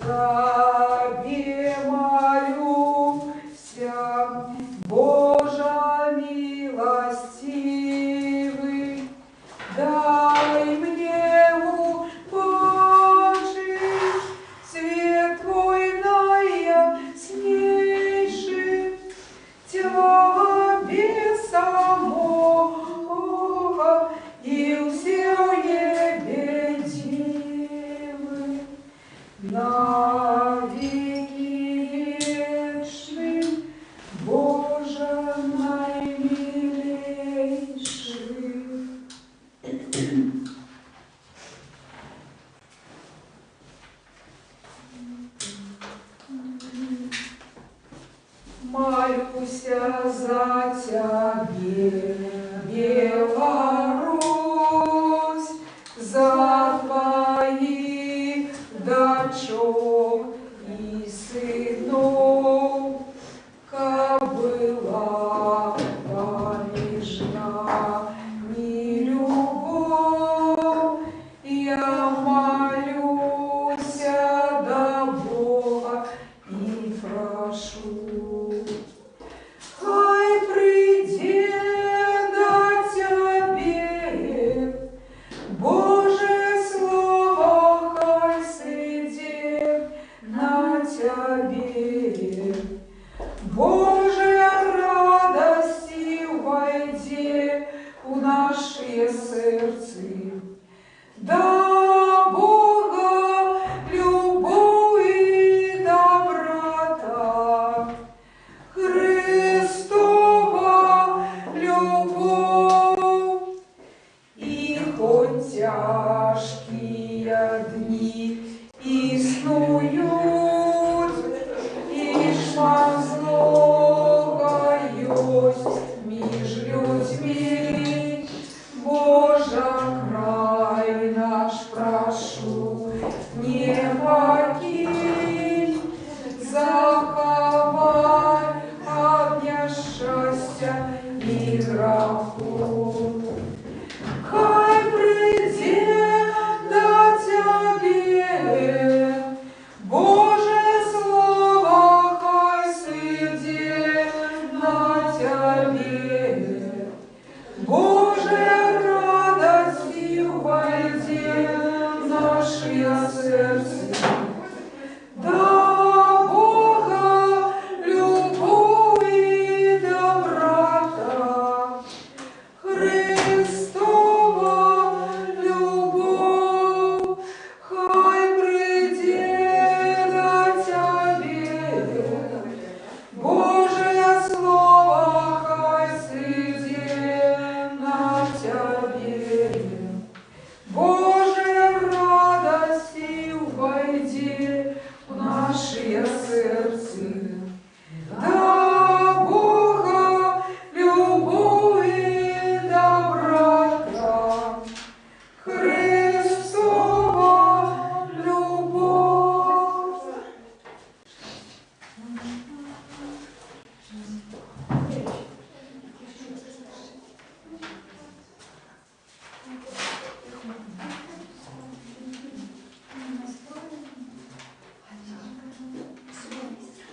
Тебе молюся, Боже милостивый, дай мне убачить свет Твой наяснейший, Тебе самого и все небедивы, навеки вечным, Боже наимилейший. Молюся за Тебе, Беларусь, за Твоих дочок и сынов, кабыла понижна не любовь, я молюся до Бога и прошу. Хай придет до Тебе, Боже слово, хай сидит на Тебе, Божья радости войди в наши сердца. Да Бога любовь и доброта, Христова любовь, и хоть тяжкие дни иснуют, и злого есть меж людьми, Боже, край наш прошу, не покинь, заховай от несчастья и греху. Хай придет до Тебе, Боже слово, хай сидит на Тебе, Божья радость войди в наши сердца. Да Бога любовь и доброта, Христова любовь, хай придет до Тебе, Божье слово, хай сидит на Тебе, Божья радость войди в наши сердца. Да Бога любовь и доброта, Христова любовь.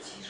Тише.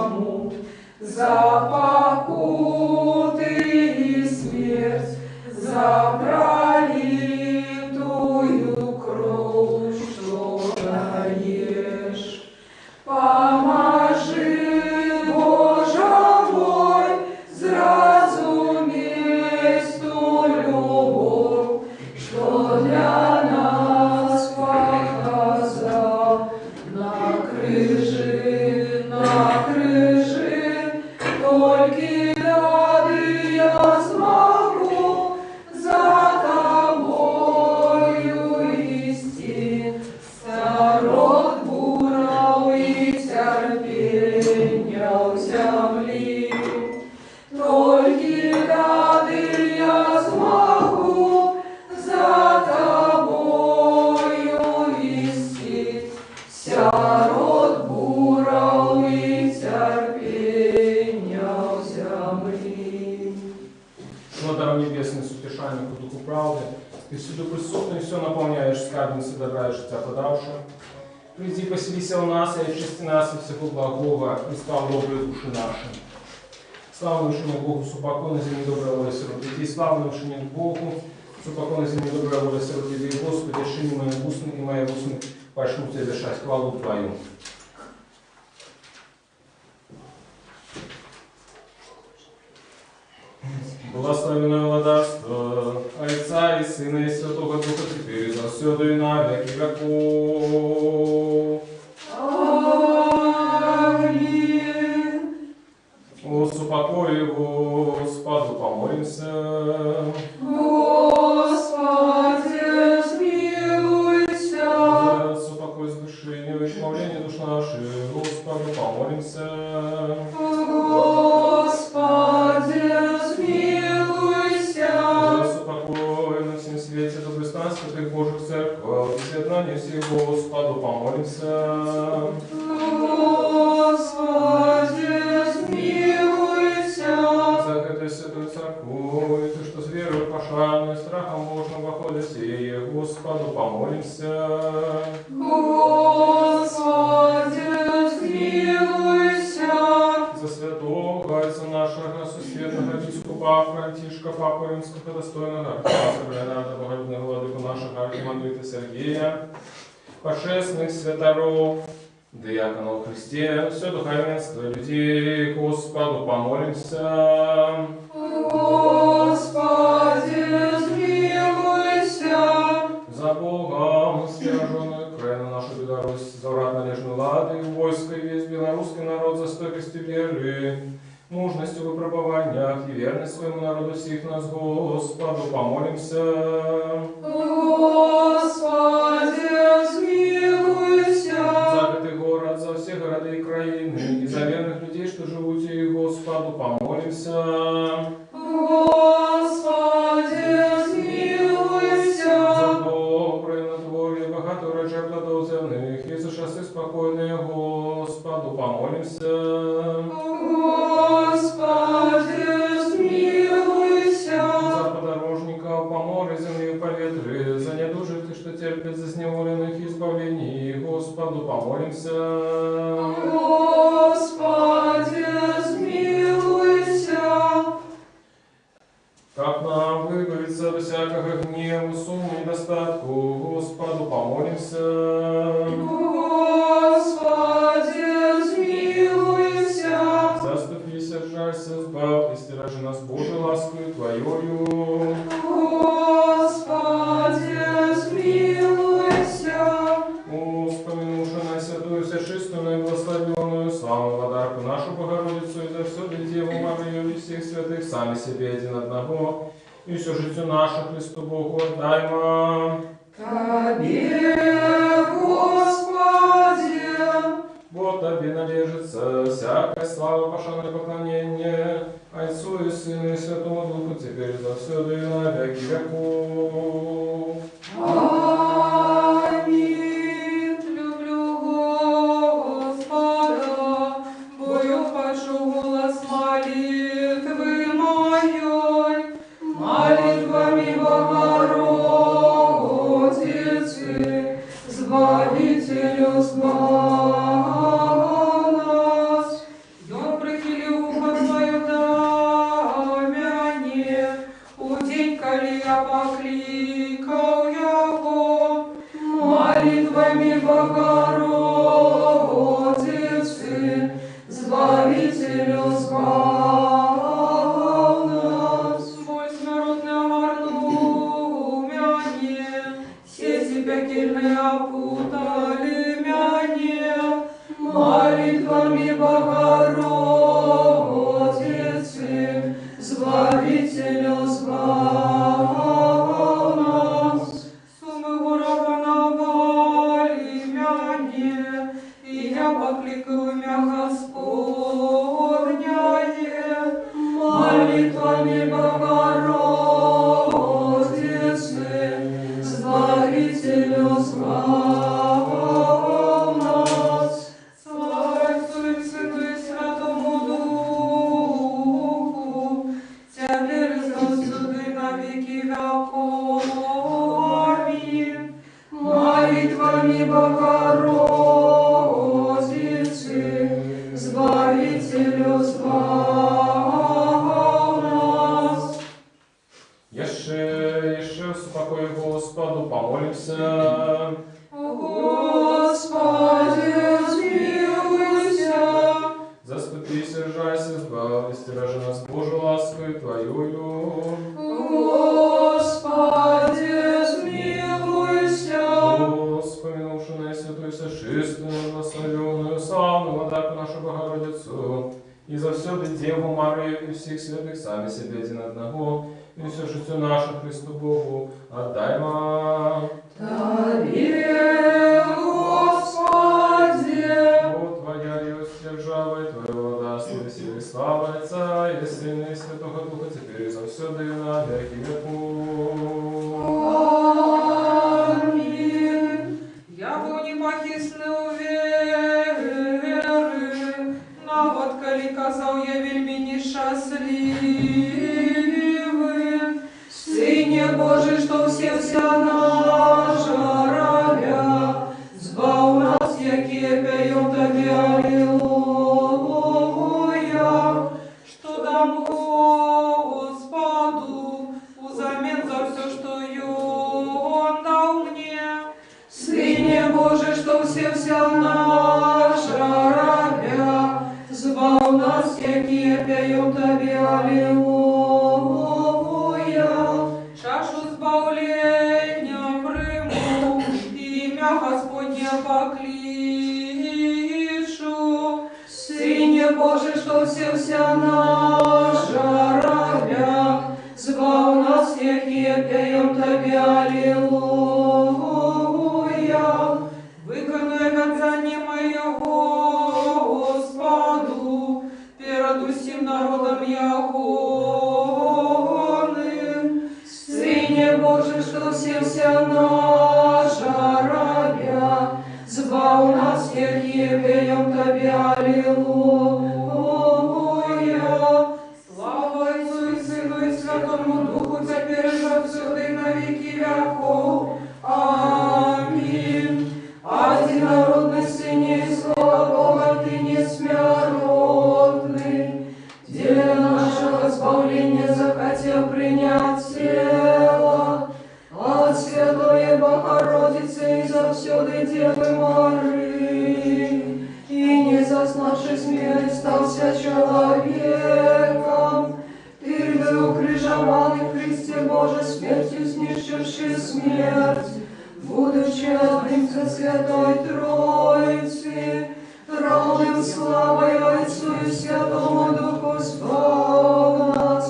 кому за покуты и смерть, за пролитую кровь, что даешь. Поможи, Боже мой, зразуметь ту любовь, что для нас показал на крыжи, только рады я смогу за тобою вести, сорок буров и терпенья в земли. Только рады я смогу за тобою вести, сорок буров и терпенья в земли. Владар Небесный, сутешальник у духу правды, Ты всюду присутный, все наполняешь скарбницы добра и життя подавшим. Приди, поселися у нас, и очисти нас от всего благого, Христа добрые души наши. Славную шине Богу, супоко на земле добрая воля сирот детей, славную шине Богу, супоко на земле добрая воля сирот детей, Господи, шини мои устны и мои устны, почну Тебе вершать хвалу Твою. Благословенное владарство Отца и Сына и Святого Духа, теперь и завсёды и на веки веков. Аминь. О супокое Господу помолимся. Господи, смилуйся. За супокой возвышения и избавление душ наших, Господу помолимся. Господи, смилуйся. За супокой на всем свете, добрый стан святых Божьих церквах, и сознание всех Господу помолимся. Господи, смилуйся. За этой святой церковь, и ты, что с верой пошарной, страхом Божьим воходя сие, Господу помолимся. Господи, смилуйся. За святого Отца нашего, сусветного епископа Франтишка, Папу Римского, достойного архиепископа Леонарда, богородного владыку нашего архимандрита Сергея, пошествных святоров, диаконов Христе, все духовенство людей, Господу помолимся. Господи, смилуйся. За Богом свяженную Украину, нашу Беларусь, за врат надежную лады, войско и весь белорусский народ за стойкостью веры, мужностью в выпробованиях и верность своему народу всех нас, Господу помолимся. Господи, смилуйся. За этот город, за все города и краины, и за верных людей, что живут и Господу помолимся. Господи, смилуйся. За доброе надворье, богатый урожай плодов земных, и за часы спокойные, Господу помолимся. Господи, смилуйся. За подорожников, по морю, земли и по ветры, за недужих, что терпят, за сневоленных и избавлений, Господу помолимся. Господи, смилуйся. Как нам выбавиться от всякого гнева, суммы и недостатку, Господу помолимся. Господи, смилуйся. Заступись, отжалься, избавь, и стиражи нас Божией ласкою Твоею. Господи, смилуйся. Вспоминувши на святую, всечистую и благословенную славу подарку нашу Богородицу, и за все Деву Марию и всех святых, сами себе один одного, и все житию наше Христу Богу отдаймо. Тебе, Господи, Вот Тебе надежится всякая слава, пошанное поклонение, Отцу и Сыну и Святому Духу, теперь и завсёды и на веки веков. Аминь. Люблю Господа, бою хочу голос молитвы моей, молитвами Богородицы, Избавителю, сбав нас. Избавителю, звал нас. Еще успокой Господу, помолимся. Господи, смилуйся. Заступися, сжайся, избавь, стиражи нас Божию лаской Твоею. Господи, смилуйся. Вспоминувши на святую сошествию, благословенную, славную Владыку нашу Богородицу, и за все Деву Марию и всех святых сами себе один одного, и все житие наше Христу Богу отдай вам. Тебе, Господи. Вот Твоя и держава, и Твоего властия, силы и слава Отца, и Сына, и Святого Духа, теперь и за все, да и на веки веков. Аминь. Яко непохисны у веры, навод, коли казав я вельми нещасливы. Сыне Божий, что вся наша рабя, звал нас, якие пеем Тебе, аллилуйя, что дам Господу взамен за все, что Он дал мне. Сыне Божий, что вся наша рабя, звал нас, якие пеем Тебе, аллилуйя. Чашу избавления приму, имя Господне покличу. Сыне Божий, что вся наша рабя, звал нас, якие пеем Тебе, аллилуйя. Выконай наказание моего Господу, перед усим народом ягоным. Сыне Божий, что вся наша рабя, звал нас, якие пеем Тебе, аллилуйя. Слава Отцу и Сыну и Святому Духу, теперь и во всюду и на веки веков. Аминь. Одинородный Сыне и Слава Бога, Ты несмертный, дело нашего избавления захотел принять тело от Святой Богородицы и завсёды Девы Марии, и не заснавший смерть стался человеком. Ты был укрижованный в Христе Божий, смертью снищивший смерть, будучи одним со Святой Троицы, равным славою Отцу и Святому Духу, звал нас.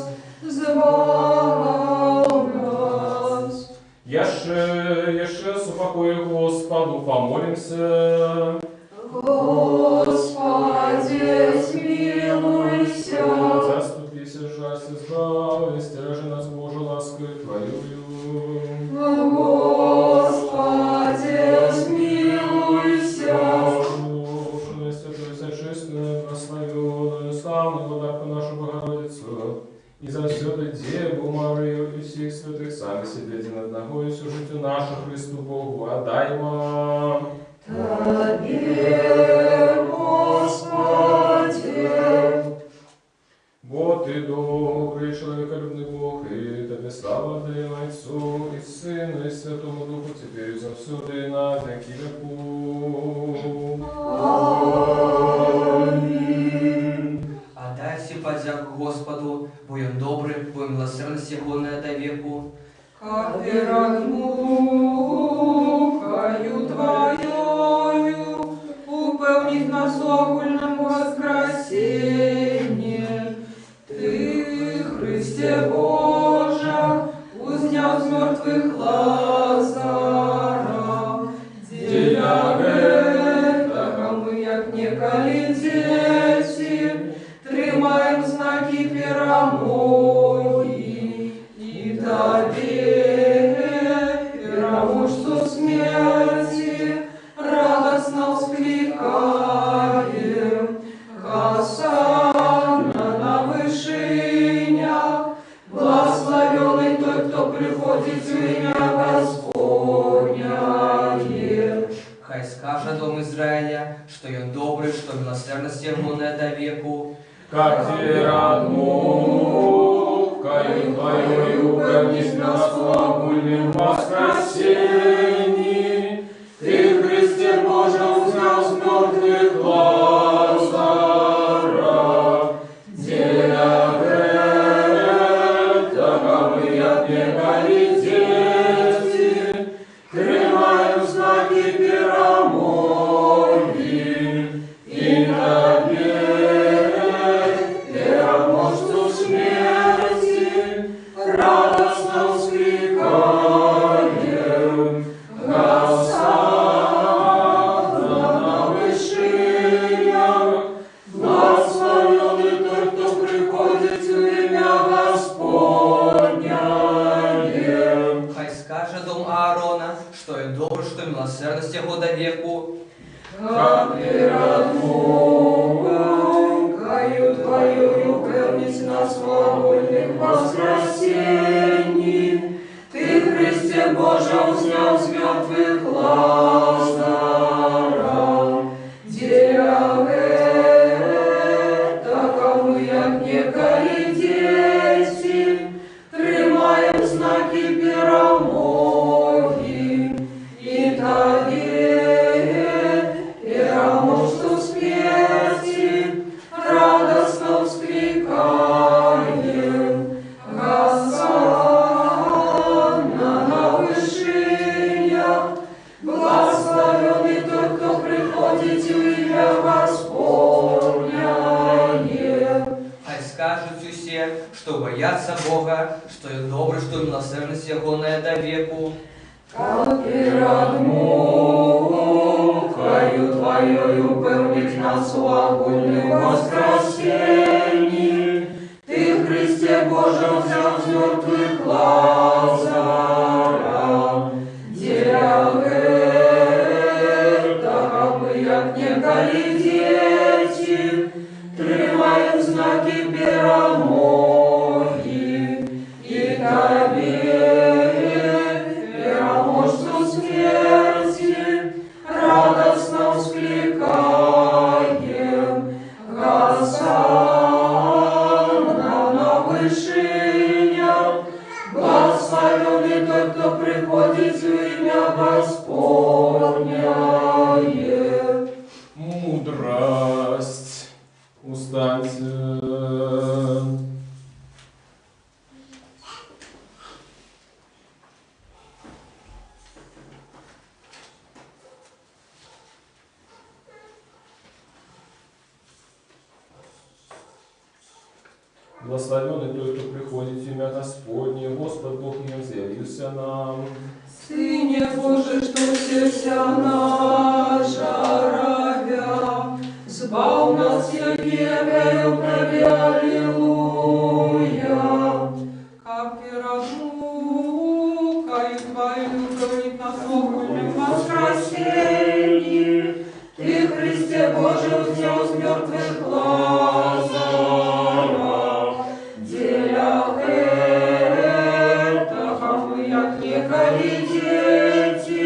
Еще с упокою Господу, помолимся. Господи, смилуйся. Заступися, сжайся, избавь, стиражи нас Божию лаской Твоею. Господи, смилуйся. Слушай, святую сошествию, благословенную, славную Владыку нашу Богородицу, и за все Деву Марию и всех святых сами себе один одного, и всю житию нашу Христу Богу отдай вам. Тебе, Господи. Вот Ты добрый, человеколюбный Бог, и Тебе слава отдаем Отцу и Сыну и Святому Духу, теперь и завсюду и на веки веков. Аминь. Отдайте подяку Господу, бо Он добрый, бо милосердность Его до веку. Как перед мукою Твоею упевнив нас у огульном воскресенье, Ты, Христе Боже, узнял с мертвых Лазара, для этого мы, як некалі дети, тримаем знаки перемоги, и Тебе, переможцу смерти, милосердность Его до веку. Как родну, каю Твою, вернись на славульном воскресенье. Ты, Христе Божий, взял с мертвых Лазара, деля таковы, як не дети, тримаю знаки пирамоги, и тебе, переможцу смерти, радостно вскрикаем, Госанна на вышинях, благословенный тот, кто приходит в имя Господня. Хай скаже дом Аарона, что и добр, что и милосердность Его до веку. Как перед Богом, каю Твою, вернись на свободных воскресенье. Ты, Христе Божий, взял с мертвых Лазара, деля таковы, як некої дети, тримаем знаки перемоги, и тебе, переможцу смерти, радостно вскрикаем, Госанна на вышинях, благословенный тот, кто приходит в имя Господня. Хай скажут все, что боятся Бога, что и добр, что и милосердность Его до веку. Как перед мукою Твоею певнить на свободном воскресенье, Ты, Христе Божий, взял с мертвых Лазара, деля таковы, як некої дети, тримаем знаки перемоги, и тебе, переможцу смерти, радостно вскликаем, Госанна на вышинях, благословенный тот, кто приходит в имя Господня. Мудрость. Устаньте. Благословенный той, кто приходит в имя Господне, Господь Бог им заявился нам. Сыне Божий, что сердца наша равя, збав нас єврею тебе, аллилуйя. Как пирожну, каю Твою, говорит на свободном воскресенье, Ты, Христе Божий, взял с мертвых Лазара, деля таковы, як некої дети,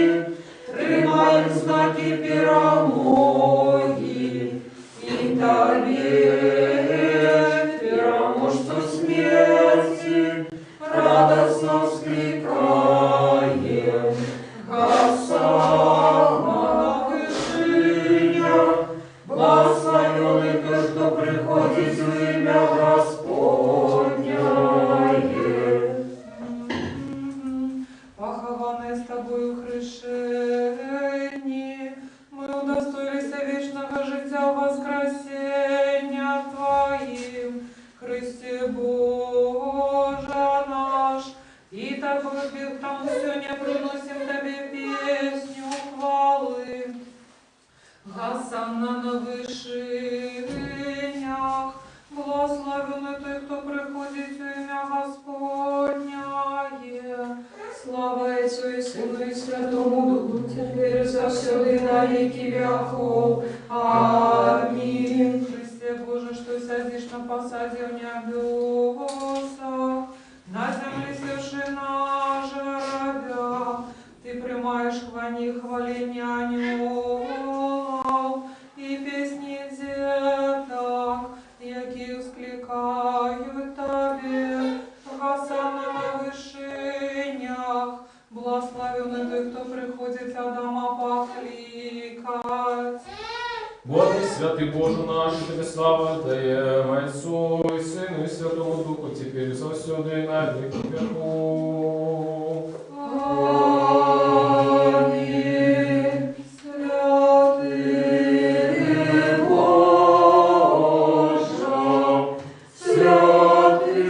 тримаем знаки перемоги, и тебе, переможцу смерти, радостно вскрикаем, Госанна на вышинях, благословенный тот, кто приходит в имя Господня. Похованные с Тобою хрещені, мы удостоились вечного життя в воскресенья Твоим, Христе Боже наш, и так тому сегодня приносим Тебе песню хвалы. Госанна на вышинях, благословенный той, кто приходит в имя Господня. Слава Отцу и Сыну и Святому Духу, теперь завсёды на веки веков. Аминь. Христе Боже, что сядешь на посаде в небесах, на земле севши наше рабя, Ты примаешь хвани хваления ангелов и песни дев. Святый Боже наш, Тебе слава даем Отцу и Сыну и Святому Духу, теперь и завсёды и на веки веков. Аминь. Святый Боже, святый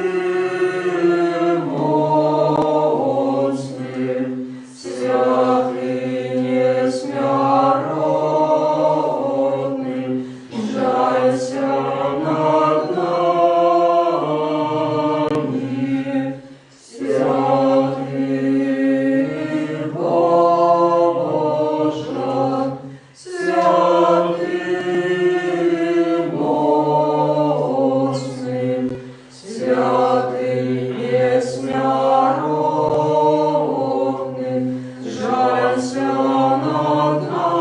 моцный, святый несмяротный, жалься над нами. Святый Боже, святый моцный, святый несмяротный, жалься над нами.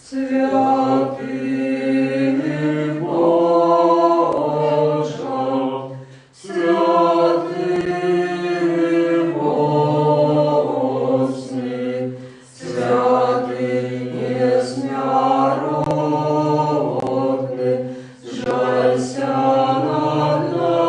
Святый Боже, святый моцный, святый несмяротный, жалься над нами.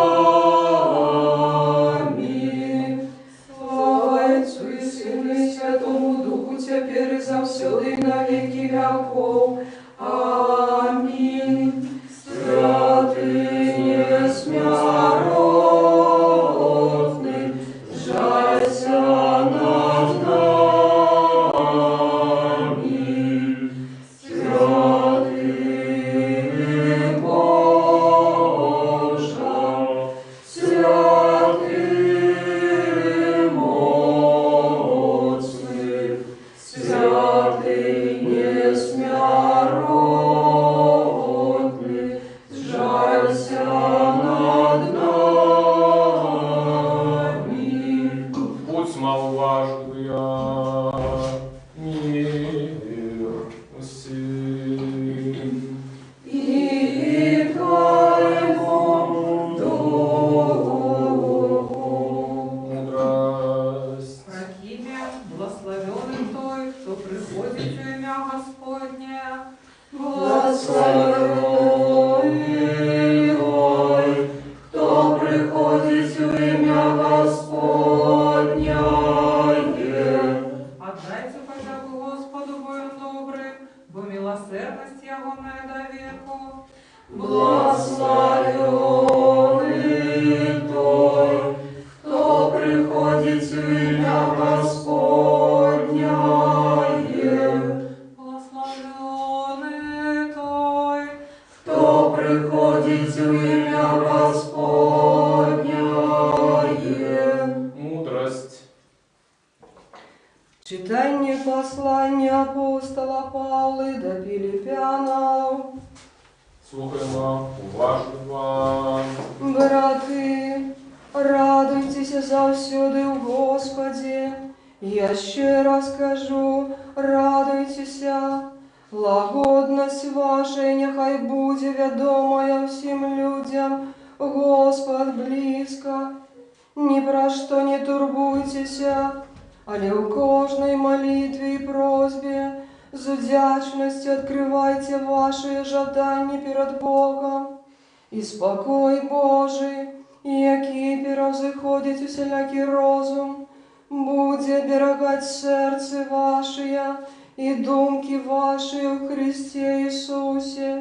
Слава Отцу и Сыну и Святому Духу, теперь и завсёды и на веки веков. Аминь. Святый несмяротный, жалься над нами. Святый Боже, святый моцный, святый несмяротный, жалься над нами. Будь маловажная, мир всем. И Твоему Духу. Мудрость. Прокимя, благословенный той, кто приходит в имя Господне. Благословенный той, кто приходит в имя Господне. Отдайте подяку Господу, бо Он добрый, бо милосердность Его не до веков. Благословенный той, кто приходит в имя Господне. Благословенный той, кто приходит в имя Господне. Мудрость. Читание послания апостола Павла до Филиппянам. Слухаємо уважно. Брати, радуйтеся завсюди в Господі. Я ще раз кажу, радуйтеся. Лагодність ваша нехай буде відомая всім людям. Господь близько. Ні про що не турбуйтеся, але у кожній молитві і просьбі з вдячністю відкривайте ваші жадання перед Богом. І спокій Божий, який перевзходить усілякий розум, буде берегать серце ваше і думки ваші у Христі Ісусі.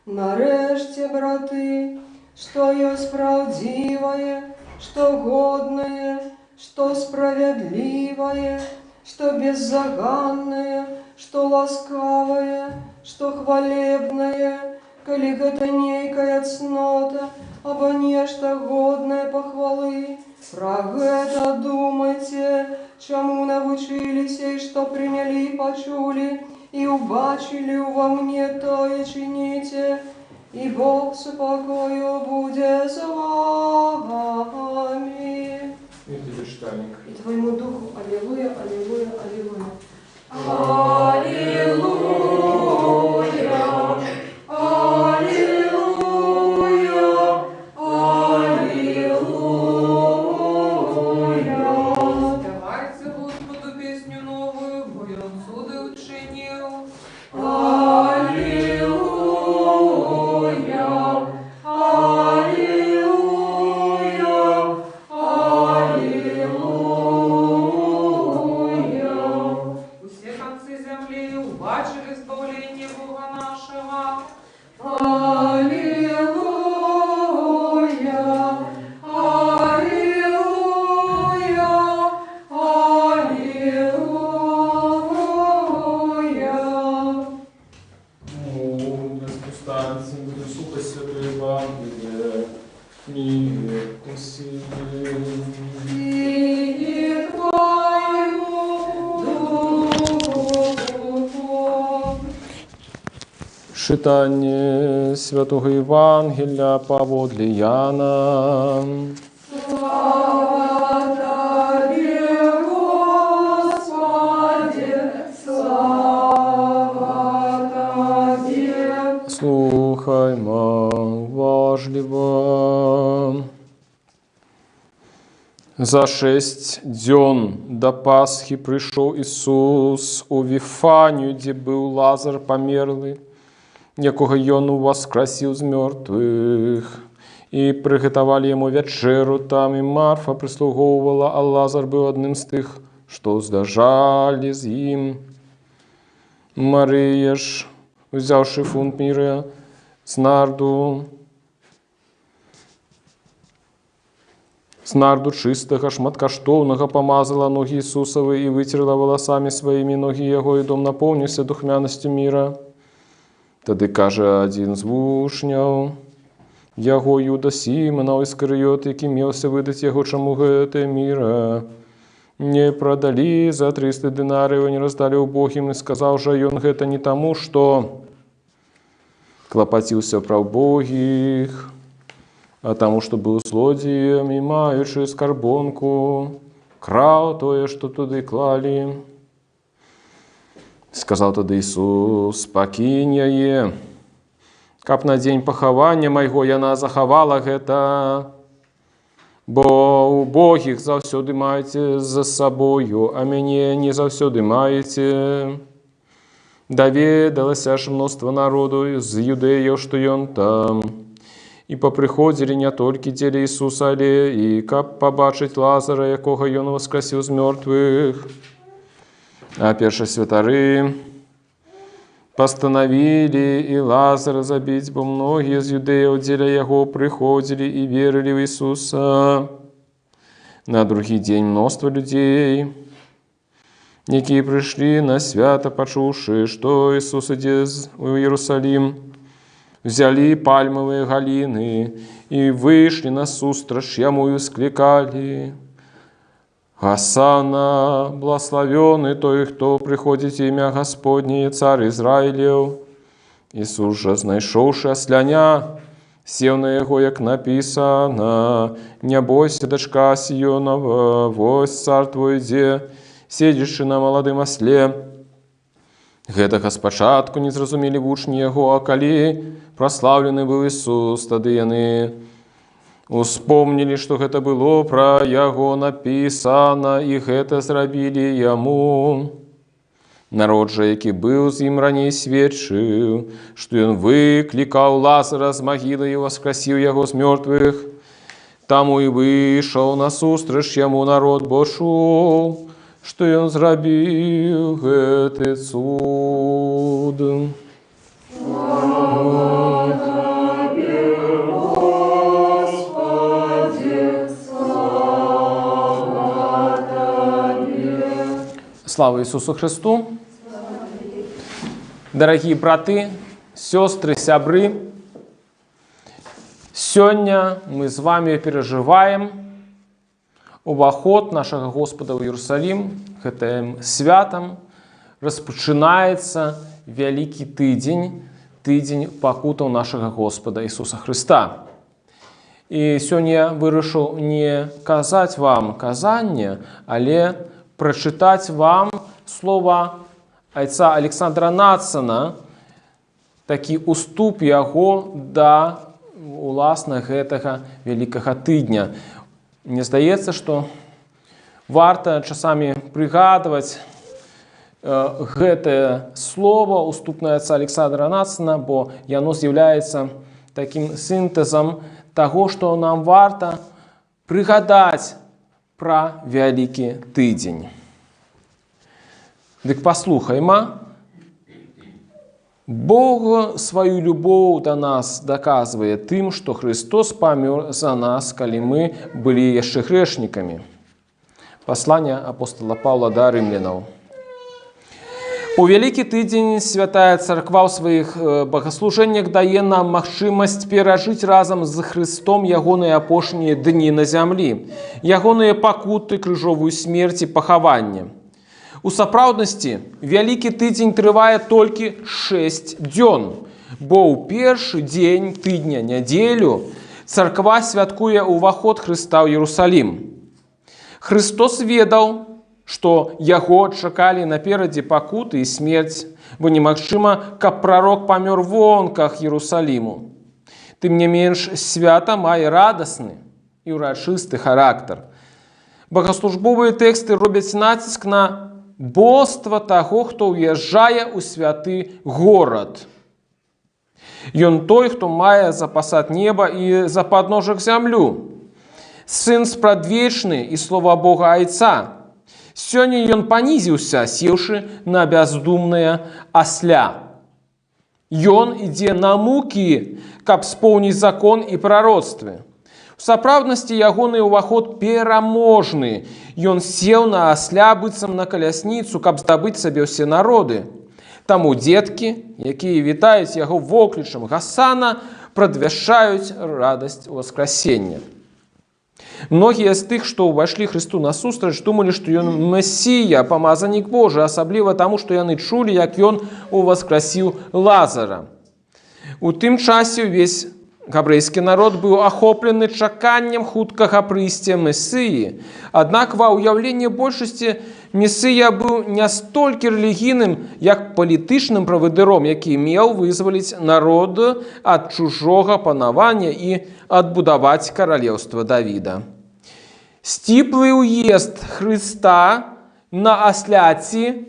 Нарешті, брати, що є правдивое, что годное, что справедливое, что беззаганное, что ласкавое, что хвалебное, коли гэта некая цнота, або нешта годное похвалы. Про гэта думайте, чему навучились и что приняли и почули, и убачили во мне, то и чините, и Бог спокою будет с вами. І тобі читальник. И твоему духу. Аллилуйя, аллилуйя, аллилуйя. Аллилуйя, аллилуйя, аллилуйя. Спевайте Господу песню новую, бо Он суды учинил. буду слухать Святое Евангелие. Мир Си. И Твоему Духу. Читание Святого Евангелия поводле Яна. Слава Тебе, Господи, слава Тебе. Слухаймо важливо. За 6 дзён до Пасхи пришел Иисус у Вифанию, где был Лазар померлый, якого ён воскресил з мертвых. И приготовали ему вечеру там, и Марфа прислуговывала, а Лазар был одним з тих, что здажали з им. Мария ж, взявши фунт мира с нарду чистого, шматкаштовного, помазала ноги Иисусовы и вытерла волосами своими ноги его, и дом наполнился духмяностью мира. Тады каже один з вучняў яго Юда Сімона Іскарыёт, які меўся выдаць яго, чаму гэтае міра не прадалі за 300 дынарыяў, не раздалі убогім, і сказаў жа ён гэта не таму, што клапаціўся пра убогіх, а таму, што быў злодзеем і маючы скарбонку, краў тое, што туды клалі. Сказаў тады Ісус: пакінь яе, каб на дзень пахавання майго яна захавала гэта, бо убогіх заўсёды маеце за сабою, а мяне не заўсёды маеце. Даведалася ж мноства народу з юдэяў, што ён там. І папрыходзілі не толькі дзеля Ісуса, але і каб пабачыць Лазара, якога ён воскресіў з мёртвых. А першасвятары пастанавілі і Лазара забіць, бо многія з юдэяў дзеля яго прыходзілі і верылі ў Ісуса. На другі дзень мноства людзей, якія прыйшлі на свята, пачуўшы, што Ісус ідзе ў Іерусалім, взялі пальмавыя галіны і выйшлі насустрач яму і склікалі: Гасана, благословенный той, хто прыходзіць імя Господне, цар Ізраілеў. Ісус жа, знайшоўшы асляня, сеў на яго, як напісана: не бойся, дачка Сіёнова, вось цар твой ідзе, седзячы на маладым асле. Гэтага спачатку не зразумелі вучні яго, а калі праслаўлены быў Ісус, тады яны успомнілі, што гэта было пра яго напісана, і гэта зрабілі яму. Народ жа, які быў з ім раней, сведчыў, што ён выклікаў Лазара з магілы і воскресіў яго з мёртвых. Таму і выйшаў насустрач яму народ, бо чуў, што ён зрабіў гэты цуд. Слава Ісусу Христу! Дорогие браты, сестры, сябры, сегодня мы с вами переживаем уваход нашего Господа в Иерусалим. Гэтым святам распачынаецца вялікі тыдзень, тыдзень пакутаў нашага Господа Ісуса Христа. І сёння я вырашыў не казаць вам казанне, але прочитать вам слова отца Александра Надсона, такі уступ яго да уласна гэтага вялікага тыдня. Мне здаецца, што варта часамі прыгадваць гэтае слово, уступнае отца Александра Надсона, бо яно з'яўляецца такім сінтэзам таго, што нам варта прыгадаць пра вялікі тыдзень. Дык паслухайма. Бог сваю любоў да нас даказвае тым, што Христос памёр за нас, калі мы былі яшчэ грэшнікамі. Пасланне апостола Паўла да рымлянаў. У Вялікі тыдзень святая царква ў сваіх багаслужэннях дае нам магчымасць перажыць разам з Христом ягоныя апошнія дні на зямлі, ягоныя пакуты, крыжовую смерць і пахаванне. У сапраўднасці Вялікі тыдзень трывае толькі 6 дзён, бо ў першы дзень тыдня, нядзелю, царква святкуе ўваход Хрыста ў Иерусалим. Христос ведаў, што яго чакалі наперадзе пакуты і смерць, бо немагчыма, каб прарок памёр вонках Иерусалиму. Тым не менш, свята мае радасны і ўрачысты характар. Богаслужбовыя тэксты робяць націск на боства таго, хто ўязджае ў святы горад. Ён той, хто мае за пасад неба і за падножак зямлю. Сын спрадвечны і слова Бога Айца. Сёння ён панізіўся, сеўшы на бяздумнае асля. Ён ідзе на мукі, каб споўніць закон і прароцтвы. У сапраўднасці ягоны ўваход пераможны. Ён сеў на асля быццам на калясніцу, каб здабыць сабе ўсе народы. Таму дзеткі, якія вітаюць яго воклічам Гасана, прадвяшчаюць радасць воскрасення. Многія з тых, што ўвайшлі Христу насустрач, думалі, што ён Месія, памазанік Божы, асабліва таму, што яны чулі, як ён уваскрасіў Лазара. У тым часе ўвесь габрэйскі народ быў ахоплены чаканнем хуткага прыйсця Месіі. Аднак ва ўяўленні большасці Месія быў не столькі рэлігійным, як палітычным правадыром, які меў вызваліць народ ад чужога панавання і адбудаваць каралеўства Давіда. Сціплы ўезд Хрыста на асляці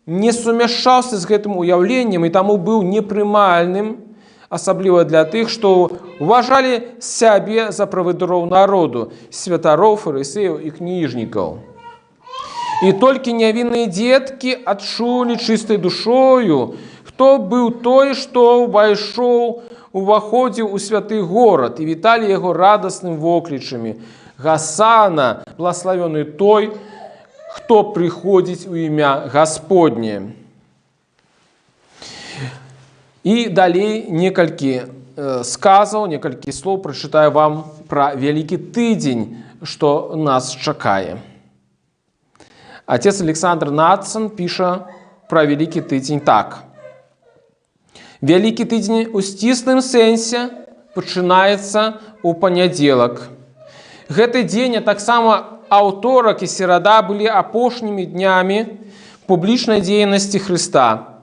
не сумяшчаўся з гэтым уяўленнем і таму быў непрымальным, асабліва для тых, што уважалі сябе за правадыроў народу, святароў, фарысеяў і кніжнікаў. І толькі нявінныя дзеткі адчулі чыстай душою, хто быў той, што уваходзіў у святы горад і віталі яго радасным воклічамі. Гасана, благаславёны той, хто прыходзіць у імя Гасподне. І далей некалькі сказаў, некалькі слоў прачытаю вам пра Вялікі тыдзень, што нас чакае. Отец Александр Надсон піша пра Вялікі тыдзень так. Вялікі тыдзень у сціслым сэнсе пачынаецца ў панядзелак. Гэты дзень, а таксама аўторак і серада былі апошнімі днямі публічнай дзейнасці Хрыста.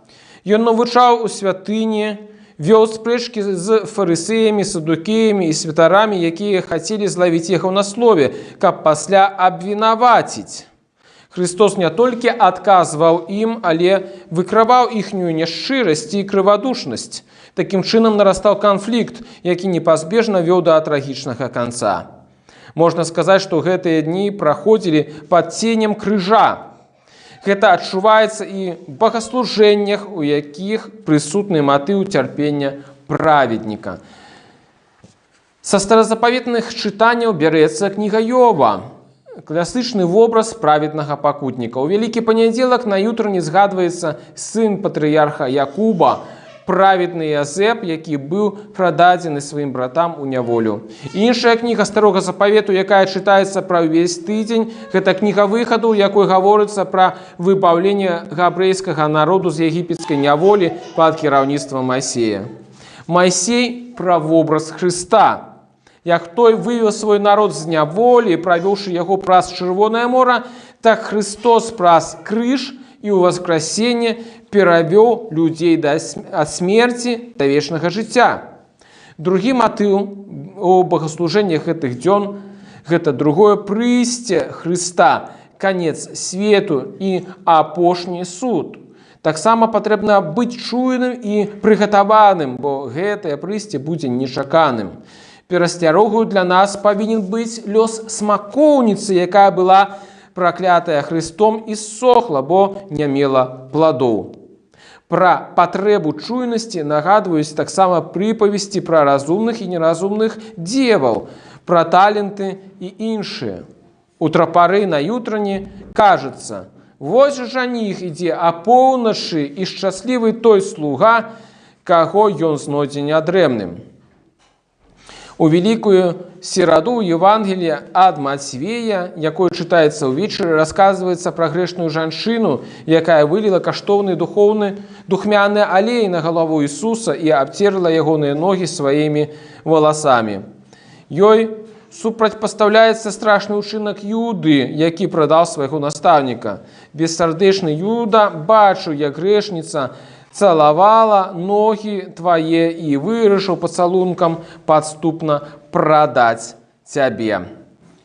Ён навучаў у святыні, вёў спрэчкі з фарысеямі, садукеямі і святарамі, якія хацелі злавіць яго на слове, каб пасля абвінаваціць. Христос не толькі адказваў ім, але выкрываў іхнюю няшчырасць і крывадушнасць. Такім чынам нарастаў канфлікт, які непазбежна вёў да трагічнага канца. Можна сказаць, што гэтыя дні праходзілі пад ценем крыжа. Гэта адчуваецца і ў богаслужэннях, у якіх прысутны матыў цярпення праведніка. Са старазапаветных чытанняў бярэцца кніга Ёба, класычны вобраз праведнага пакутніка. У Вялікі панядзелак на ютрыні згадваецца сын патрыярха Якуба, праведны Язэп, які быў прададзены сваім братам у няволю. Іншая кніга Старога Запавету, якая чытаецца пра ўвесь тыдзень, гэта кніга выхаду, у якой гаворыцца пра выбаўленне габрэйскага народу з егіпецкай няволі пад кіраўніцтвам Майсея. Майсей пра вобраз Хрыста. Як той вывеў свой народ з няволі, правёўшы яго праз Чырвонае мора, так Христос праз крыж і ў воскрасенне перавёў людзей ад смерці да вечнага жыцця. Другі матыў у богаслужэннях гэтых дзён – гэта другое прыйсце Хрыста, канец свету і апошні суд. Таксама патрэбна быць чуйным і прыгатаваным, бо гэтае прыйсце будзе нечаканым. Перасцярогаю для нас павінен быць лёс смакоўніцы, якая была праклятая Христом і ссохла, бо не мела пладоў. Пра патрэбу чуйнасці нагадваюць таксама прыпавесці пра разумных і неразумных дзеваў, пра таленты і іншыя. У трапары на ютрыні кажацца: Вось жаніх ідзе апоўначы, і шчаслівы той слуга, каго ён знойдзе нядрэмным. У великую сераду Евангелия ад Матвея, якое читается увечары, рассказывается про грешную жанчыну, якая вылила каштоўны духмяны алей на галаву Ісуса і абцерла ягоныя ногі сваімі валасамі. Ёй супрацьпастаўляецца страшны ўчынак Юды, які прадаў свайго настаўніка. Бессардэчны Юда бачыў, як грэшніца цалавала ногі твае і вырашыў пацалункам падступна прадаць цябе.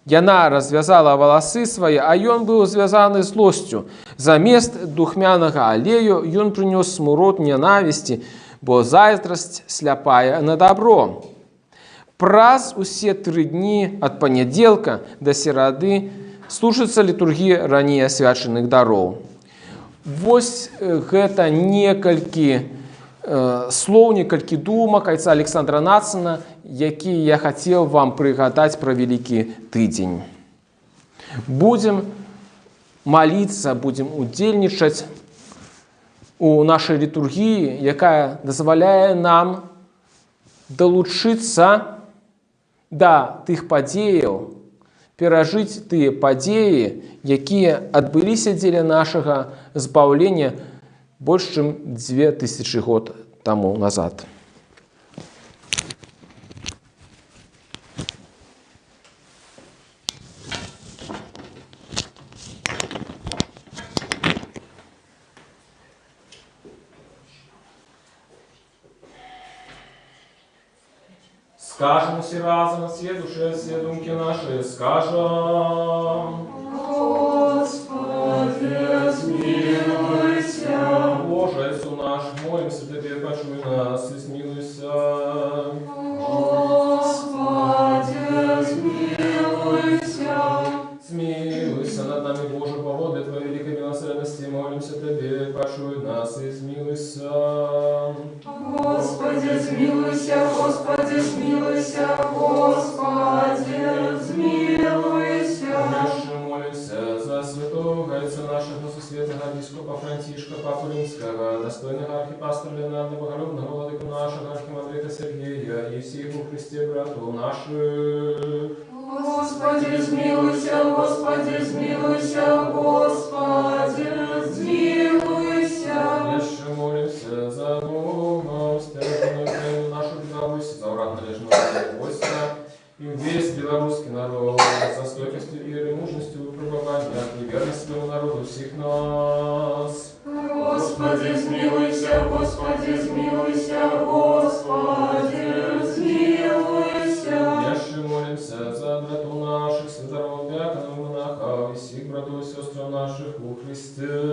Яна развязала валасы свае, а ён быў звязаны злосцю. Замест духмянага алею ён прынёс смурод нянавісці, бо зайздрасць сляпая на дабро. Праз усе 3 дні ад панядзелка да серады служыцца літургія раней асвячаных дароў. Вось гэта некалькі слоў, некалькі думак айца Александра Нацана, якія я хацеў вам прыгадаць пра Вялікі тыдзень. Будзем маліцца, будзем удзельнічаць у нашай літургіі, якая дазваляе нам далучыцца да тых падзеяў, перажыць тыя падзеі, якія адбыліся дзеля нашага збаўлення больш чым 2000 год таму назад. Скажем все разом, все души, все думки наши, скажем. Господи, смилуйся. Боже, Иисус наш, молимся Тебе, почуй нас и смилуйся. Господи, смилуйся. Смилуйся над нами, Боже, по воде Твоей великой милосердности, молимся Тебе, почуй нас и смилуйся. Господи, смилуйся, Господи, смилуйся, Господи, смилуйся. Еще молимся за святого отца нашего Всесветного епископа Франтишка, Папу Римского, достойного архипастора Леонарда Богородного, владыку нашего архимандрита Сергея и всех во Христе брату наших. Господи, смилуйся, Господи, смилуйся, Господи, смилуйся. Еще молимся за Бога, стержную нашу Беларусь, за урад належного войска и весь белорусский народ, со стойкостью веры, мужностью и пребывания, и верность своему народу всех нас. Господи, смилуйся, Господи, смилуйся, Господи, смилуйся. Еще молимся за брату наших, святоров, диаконов, монахов, и всех братов и сестр наших во Христе.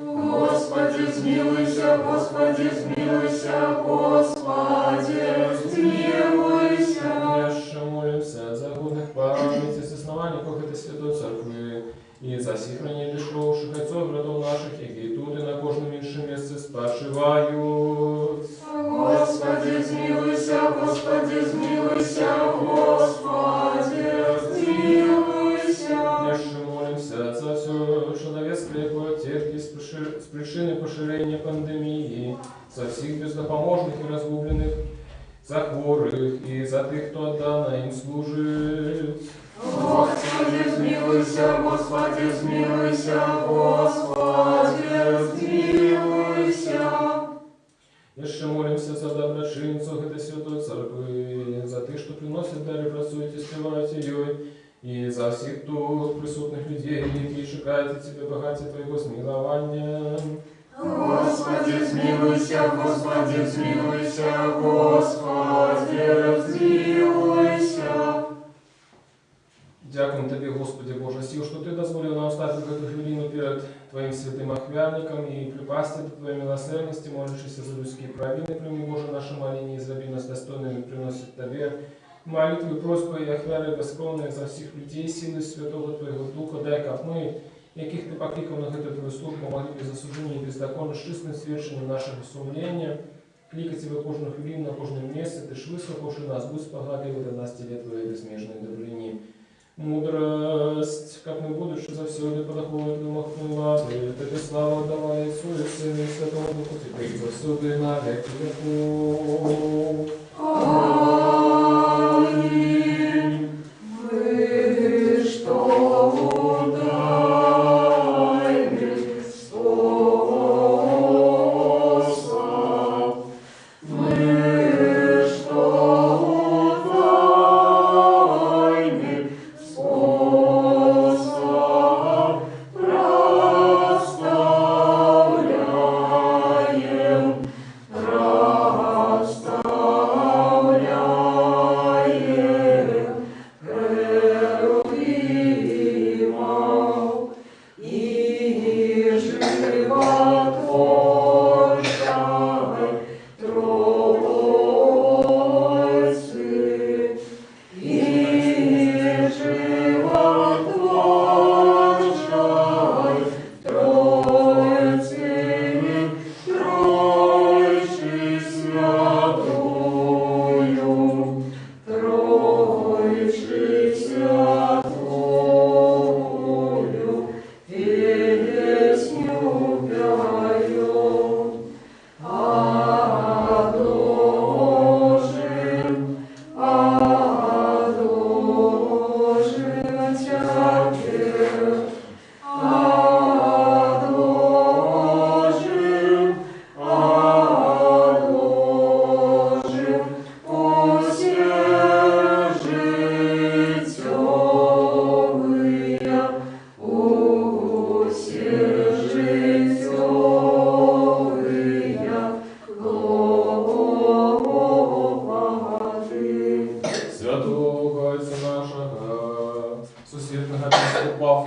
Господи, смилуйся, Господи, смилуйся, Господи, смилуйся. Еще молимся за годных памяти основаниях этой святой церкви и за сохранение душевных отцов братов наших, и тут и на кожном меньшем месте спочивают. Господи, смилуйся, Господи, смилуйся, Господи, смилуйся. Еще молимся за все человеческое потерки с причиной поширения пандемии, за всех бездопоможных и разгубленных, за хворых и за тех, кто отдано им служит. Господи, смилуйся, Господи, смилуйся, Господи, смилуйся. Еще молимся за доброчинцев этой святой церкви, за тех, что приносят дары, працуют и спевают ее, и за всех тут присутных людей, які чекають от Тебе багаття Твоего смилования. Господи, смилуйся, Господи, смилуйся, Господи, смилуйся. Дякуем Тебе, Господи Боже, сил, что Ты дозволил нам стать в эту хвилину перед Твоим святым охвярником и припасти до Твоей милосердности, молящийся за людские провины, прими, Боже, наше моление, израби нас достойными, приносит Тебе молитвы, просьбы и охвяры бескровные за всех людей, силы Святого Твоего Духа, дай, как мы, яких Ты покликал на эту Твою службу, могли без осуждения и беззаконно, с чистым свершением нашего сумления, кликать Тебе кожную хвилину на кожном месте, Ты ж выслухавши нас, будь спогадливый до нас Тебе Твоей безмежной добрыни. Мудрость, как мы будучи завсёды подоходит к махну лады, тебе слава отдавай Отцу и Сыну и Святому Духу, теперь и завсёды и на веки веков. Аминь. Мы что тайны способ, мы что тайны способ проставляем,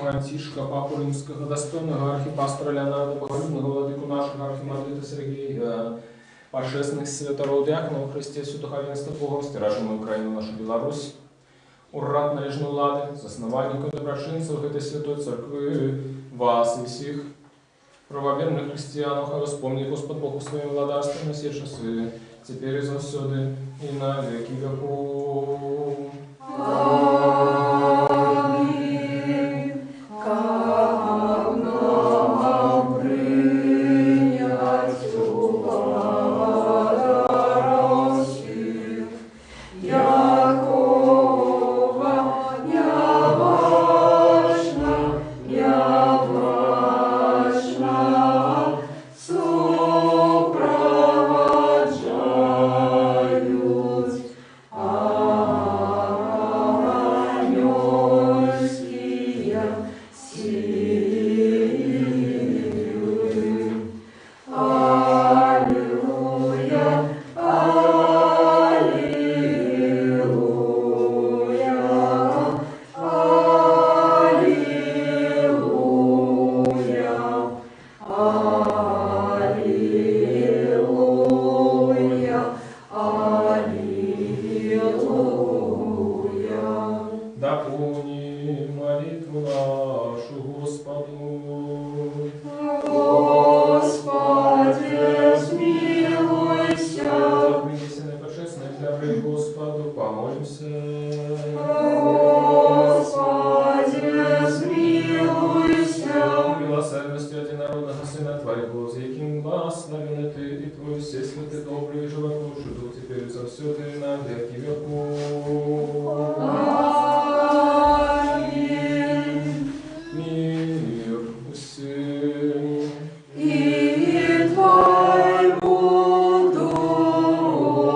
Францишка, Папу Римского, достойного архипастора Леонарда, боголюбного владыку нашего архимандрита Сергея, пошествных святоров диаконов, Христе, святоховенства Богом, стиражем Украину, нашу Беларусь, уррат належну лады, засновальников доброчинцев этой святой церкви, вас и всех правоверных христианов, а вспомни Господь Богу своим владарством на все часы, теперь и завсёды, и на веки веков. Дополни молитву нашу Господу. Господи, смилуйся. Принесенный почестный дары Господу, помолимся. Господи, смилуйся. Милосердностью единородного Сына Твоего, за яким благословен Ты и Твой все святый, добрый и животворчий Дух, теперь и завсёды и на веки веков. Аминь. Мир всем. И Твоему Духу.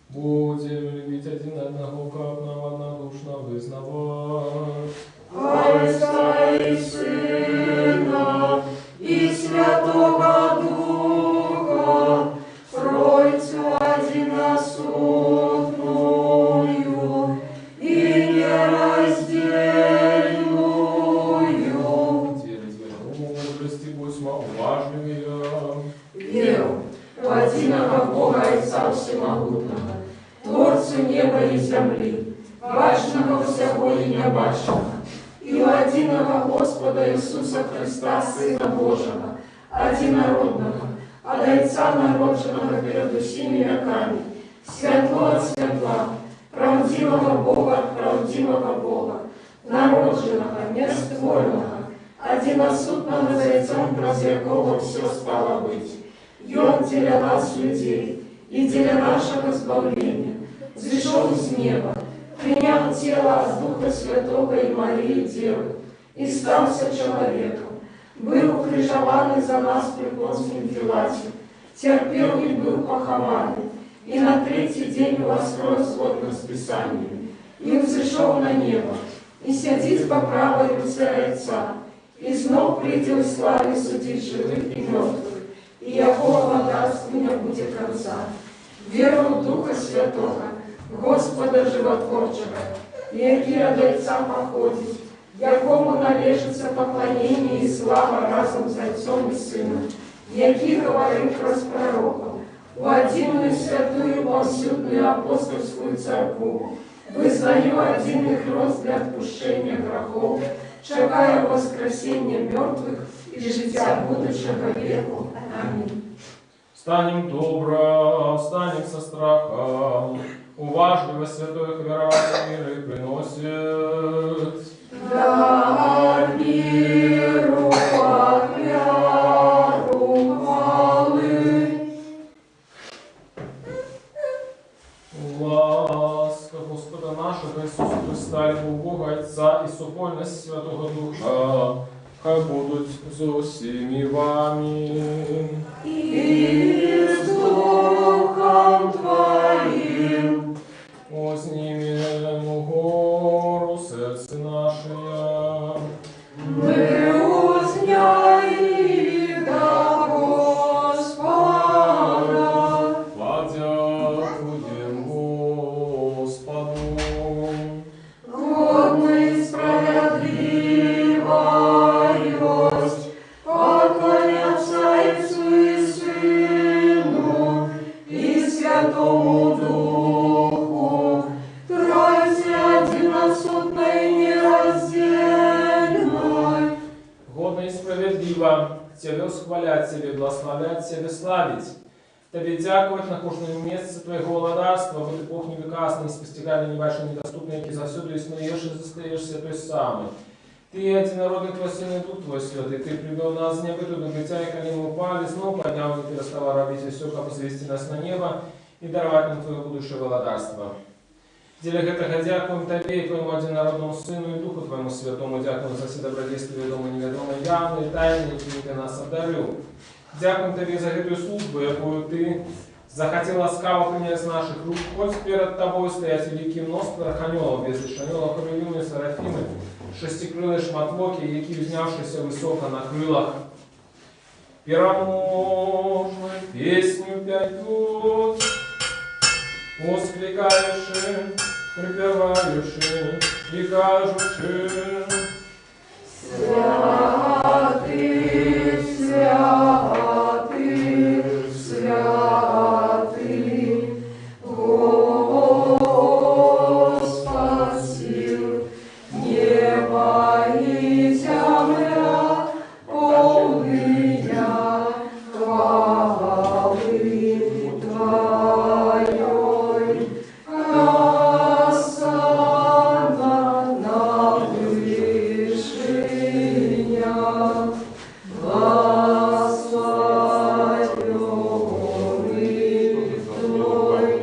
Будем любить один одного, как нам однодушно вызнавать. Отца и Сына, и Святого Духа, Тройцу одиносутную и нераздельную. Через веру мудрости будь уважливее. Веру в единого Бога Отца Всемогутного, Творцу неба и земли, башного всего и небашного, и у единого Господа Иисуса Христа, Сына Божьего, одинородного, от Отца народженного перед всеми веками, светло от светла, правдиво единого Бога, правдивого Бога, народженого, нестворенного, одиносутного Зайцом, праз якого все стало быть. И Он для нас, людей, и для нашего избавления, взошел с неба, принял тело от Духа Святого и Марии Девы, и стался человеком, был укрижован за нас при Понтии Пилате, терпел и был похован, и на третий день воскрес згодно с Писаниями, и взошел на небо, и сидит по правой руце Отца, и знов придет в славе судить живых и мертвых, и Яхова даст мне будет конца. Веру в Духа Святого, Господа Животворчего, який от Отца походит, якому належится поклонение и слава разом с Отцом и Сыном, який говорит про пророков, в одиную святую повсюдную апостольскую церкву, вызнаю одиный хрост для отпущения грехов, чекаю воскресения мертвых и життя будущего веку. Аминь. Станем добро, станем со страхом, уважливо святое хверование мира приносит. Да миру ахвяру хвалы. Ласка Господа нашего Иисуса Христа, любов Бога Отца и супольность Святого Духа, хай будуть з усіми вами. И с Духом Твоим. Вознімемо гору серце наше. Мы узняли до Господа. Подякуем Господу. Годный справедливость, поклоняться Отцу и Сыну и Святому Духу, Тройце одиносутной нераздельной. Годно и справедливо Тебе восхвалять, Тебе благословлять, Тебе славить. Тебе дякувати на кожному місці Твоєго владарства, в епох невікасний, спостигальний, небачний, недоступний, який завсюду існуєш і застаєшся той самий. Ти, одинородний Твой Син и Дух Твой Святый, Ты привел нас с неба до бытия, и коли мы упали, снова поднял, и Ты расстала робить все, как возвести нас на небо и даровать нам Твое будущее владарство. Для гэтага дякуем Тебе и Твоему одинородному Сыну и Духу Твоему Святому, дякуем за все добродействия, ведомые, неведомые, явные, тайные, які Ты нас одарил. Дякуем Тебе за эту службу, якую Ты захотел ласкаво принять с наших рук. Хоть перед Тобой стоять великий множество арханелов, без анелов, херувимы, серафимы, шестикрылые шматлоки, які, взнявшиеся высоко на крылах, пероможную песню пойдут, воскликающие, припевающие и кажущие. Святый, святый, святый, Господь сил, небо и земля, полные хвалы Твоей. Осанна на вышинях, благословенный Твой,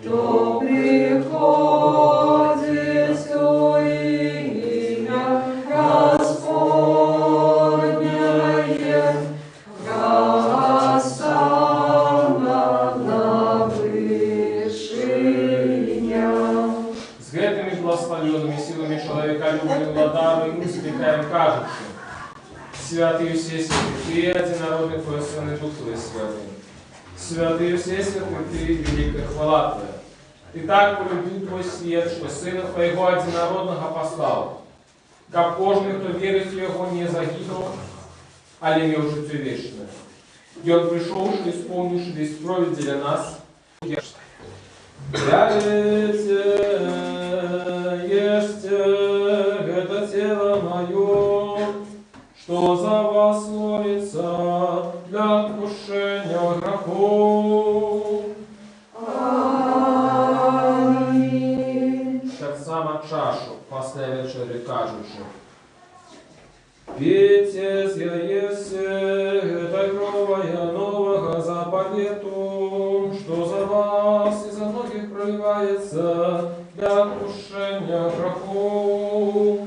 кто приходит в имя Господнее. Осанна на вышинях. С гэтыми благословенными силами человека любви владару и ускликаем кажущим. Святые все святые, Ты одинородный Твой Сын и Дух Твой Святый. Святые все святые, Ты великая хвала Твоя. Ты так полюбил Твой свет, что Сына Твоего одинородного послал, как кожный, кто верит в Его, не загинул, а имел життя вечное. И Он пришел, что исполнивший весь кровь для нас. Ешьте, это тело мое, что за вас ломится для отпущения грехов. Аминь. кажучи: «Пейте, з'єсте, этой кров'я нового заповіту, що за вас і за многих проливається для отпущення грехов».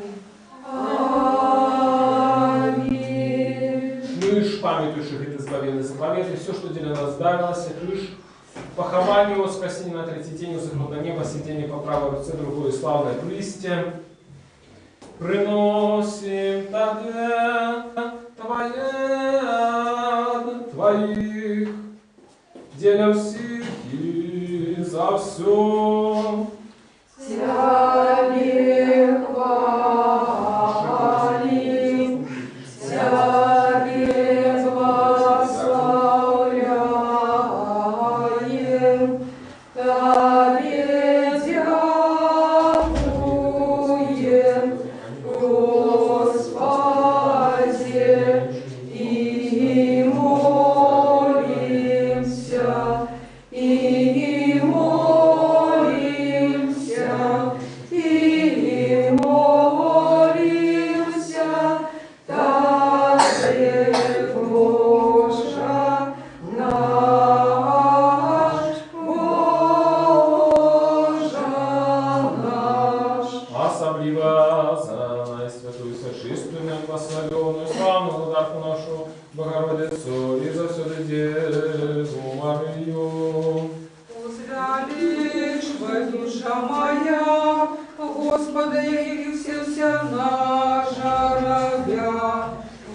Аминь. Мы ж, памятующих это избавленные заповеды, все, что для нас дарилось, лишь похование, воскресение на третий день, заход на небо, сидение по правой руце, другое славное прилистье, приносим Тебе Твоих, деля всех и за все. Тебе хвалим, Тебе прославляем, Тебе дякуем, Господи, и молимся, и молимся, и молимся, Тебе, Боже наш, Боже наш. Особливо за наисвятую, сочувственную, благословенную, славную ударку нашу Богородицу и за всю Деву Марию. Возвеличивай, душа моя, Господа, явился наша рабя.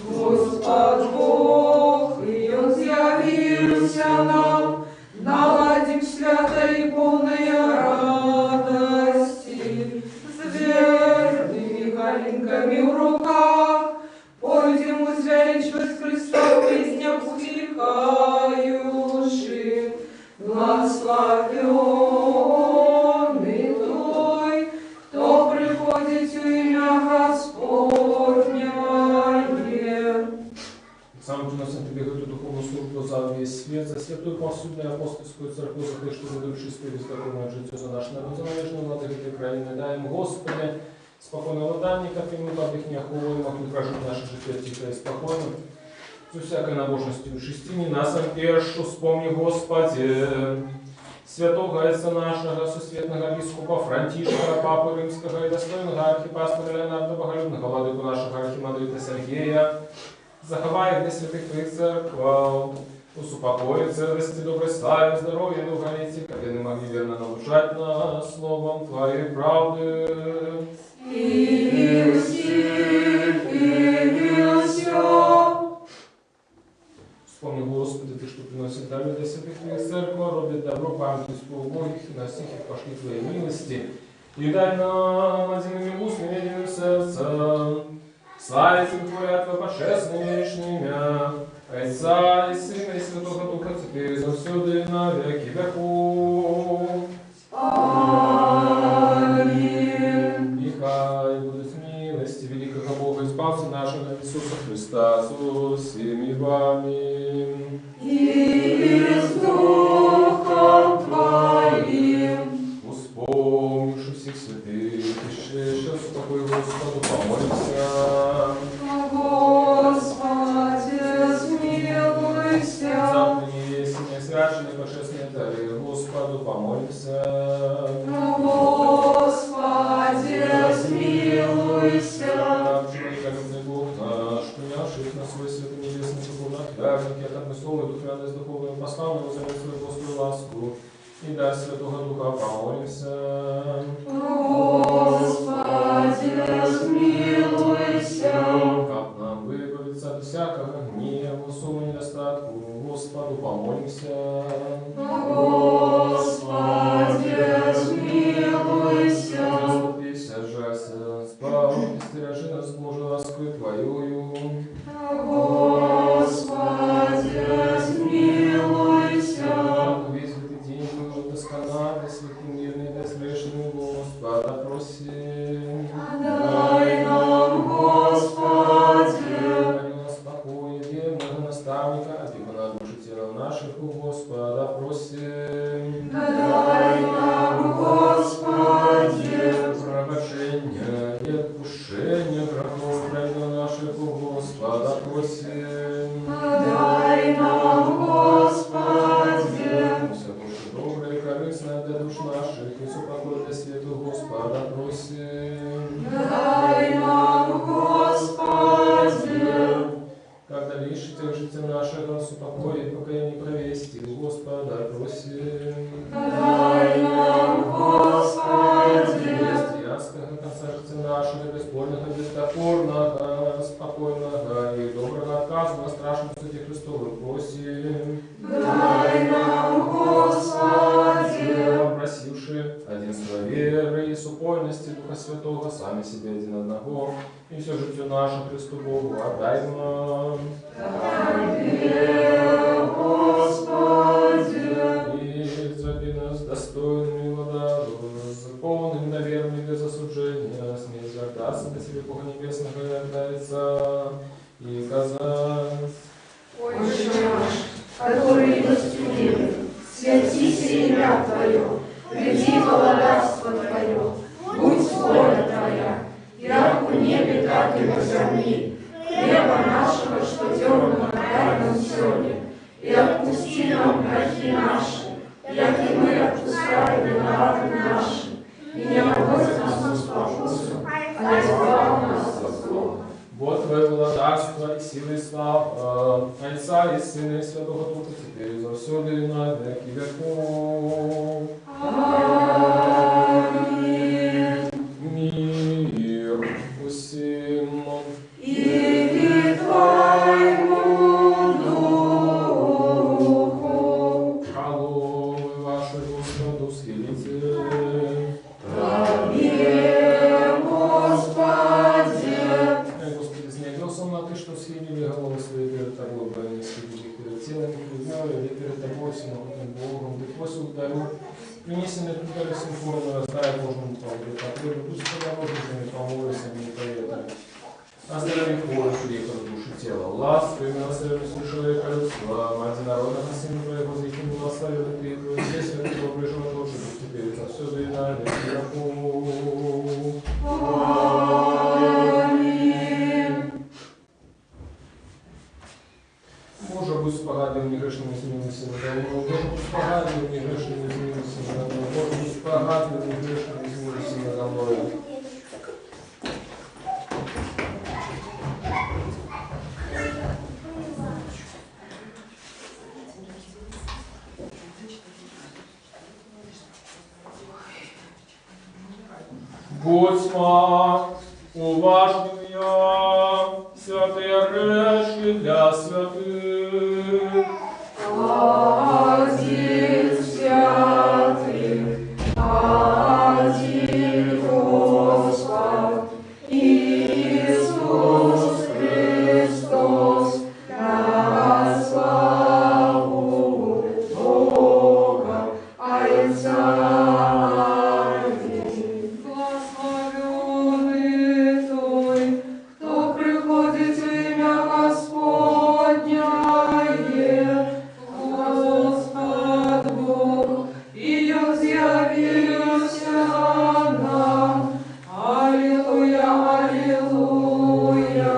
Господь Бог, и Он явился нам, наладим святой и полной радости, с верными галинками в руках, пойдем возвеличивать Христа в песнях утихающих. Благословенный той, кто приходит в имя Господне. Сам приносим Тебе эту духовную службу за весь свет, за святую повсюдную апостольскую церковь, за то, что за души святых бездокорное житие за наш народ, за належную владыку этой краины. Дай им, Господи, спокойного данника, примут об их неохову, и могут прожить наше житие тихо и спокойно. Со всякой набожностью и шестине нас першу вспомни, Господи, святого отца нашего, сусветного бискупа Франтишка, папы римского и достойного архипастора Леонарда Боголюбного, владыку нашего архимандрита Сергея, заховай их для святых Твоих церкваў, усупокоить целости, доброй славе, здоровья, долголетия, как они могли верно научать нас словом Твоей правды. И Вспомни, Господи, Ты, что приносит дары для святых Твоих церква, робит добро, памятуясь по убогих, и на всех их пошли Твои милости. И дай нам одними устными, единым сердцем славить Твое Твое божественное вечное имя, Отца и Сына и Святого Духа, теперь и завсюду и на веки веков. Аминь. И хай будут милости великого Бога и Спаса нашего Иисуса Христа со всеми вами. И с Духом Твоим. Вспомнивши всех святых, пришедших в покой Господу, помолимся. Господи, смилуйся. Запни сильные священные божественные дары, Господу, помолимся. Господи, смилуйся. Человеколюбный Бог наш, принявший на свой святый небесный духовный отвязок, и от одной слова духовенность духовную посланную, возьми свою Господу ласку, и дай Святого Духа, помолимся. Господи, смилуйся. Как нам выбавиться от всякого гнева, суммы недостатку, Господу, помолимся. Господи, смилуйся. Заступися, жалься, спал, истережи нас, Боже, лаской Твоею. Господи, смилуйся. Весь этот день был доскональный, святый, мирный, безгрешный, Господа, просим. Дай нам, Господи. Храни нас покой, верного наставника, опеку над души телом наших, у Господа, просим. Дай нам, Господи. Пробачення і відпущення. доброе и корыстное для душ наших, и супокой для свету Господа просим. Дай нам, Господи. Когда лишь тешите нашего супокоя и покаяние провести, Господа просим. Дай нам, Господи. Христианского концерта нашего, бесспорного, бестопорного, спокойного и доброго отказа на страшном суде Христову просим. Дай нам, Господи. Вам просивши единство веры и супольности Духа Святого, сами себе один одного, и все житие наше Христу Богу отдай нам. Тебе, Господи. И зови нас достойными владару, полным, наверным, без осуждения, смерть вертаться до себе Бога Небесного и отдается, и казать. Отче наш, который есть в небе, святите имя Твое, приди володарство Твое, будь воля Твоя, як в небе, так и на земле. Хлеба нашего, что темного, дай нам сегодня, и отпусти нам грехи наши, як и мы отпускаем виноватым нашим, и не вводь нас в искушение, а избавь нас от зла. Вот Твое владарство и силы и слава, Отца и Сына и Святого Духа, теперь и завсюду и на веки веков. Аминь. Мир усим. И Твоему Духу. Хвалу вашу Господу схилите. Тебе, Господи. Господи, снегался на Ты, что схилили головы свои перед Тобой, не схилили перед телом, или перед Тобой, всемогутным Богом, Ты посел дару, принесенный тут дару симфорно, раздай Божьему Павле, который пусть подорожными помолися мне поэтому. Оздорови хворь, греха души тела, ласку и милосердность человека людства, Мать народного Сына Твоего, за их благословен Ты, Твой здесь, и добрый живот Божий, теперь за все и на веки веков. Аминь. Боже, будь спогадлив негрешними змінився надо мною, Боже, будь спогадлив негрешними змінився надо мною, Боже, будь спогадлив негрешними змінився надо мною. Будьмо уважныя, святые решки для святых. Один святый, один Господь, Иисус Христос, на славу Бога Отца. Благословенный Той, кто приходит в имя Господне, Господь Бог, и явился нам. Аллилуйя, аллилуйя,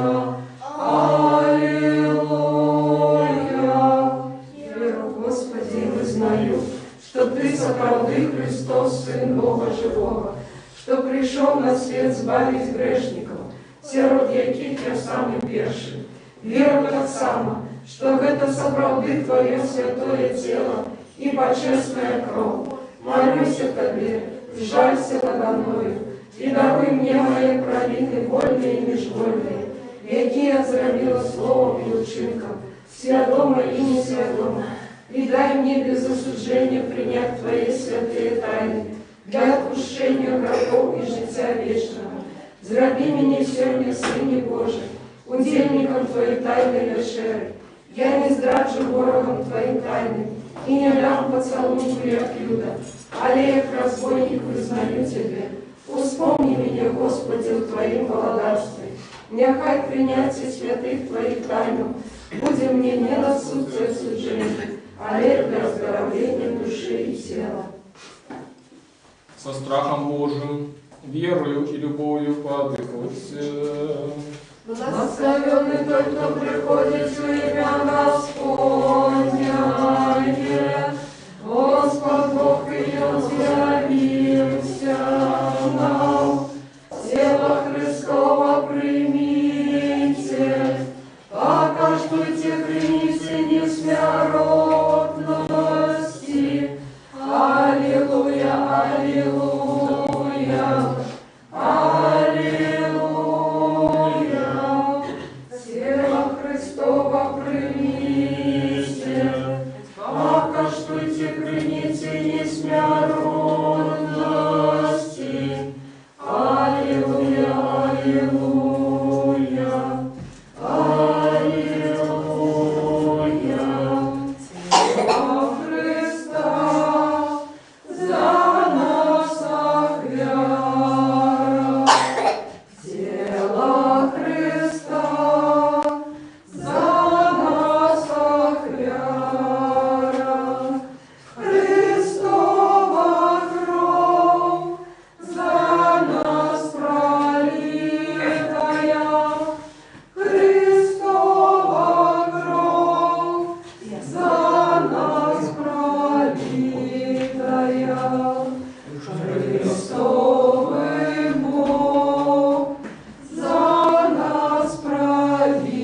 аллилуйя. Веру, Господи, вызнаю, что Ты соправды Христос, Сын Бога Живого, что пришел на свет сбавить грешников, сирот яких я самый перший. Веру так само, что это соправды Твое святое тело и почестная кровь. Молюсь о Тебе, жалься надо мною, и даруй мне мои провины, вольные и межвольные, які я зробила словом и учинком, свядомо и несвядомо, и дай мне без осуждения принять Твои святые тайны для отпущения грехов и життя вечного. Зроби меня сегодня, Сыне Божий, удельником Твоей тайной вечери. Я не здраджу ворогом Твоим тайным и не дам поцелунку, як Юда, але як разбойник вызнаю Тебе. Вспомни меня, Господи, в Твоим володарстве. Нехай принятие святых Твоих тайн будет мне не на суд и осуждение, але для оздоровления души и тела. Со страхом Божьим, верою и любовью подыхайте. Благословенный тот, кто приходит в имя Господне. Господь Царицы смертности. Аллилуйя, аллилуйя, аллилуйя. Тело Христа за нас охвяра. Тело Христа за нас охвяра. Христова кровь за нас пролитая. Христова кровь за нас пролитая. Христовый Бог за нас пролитый.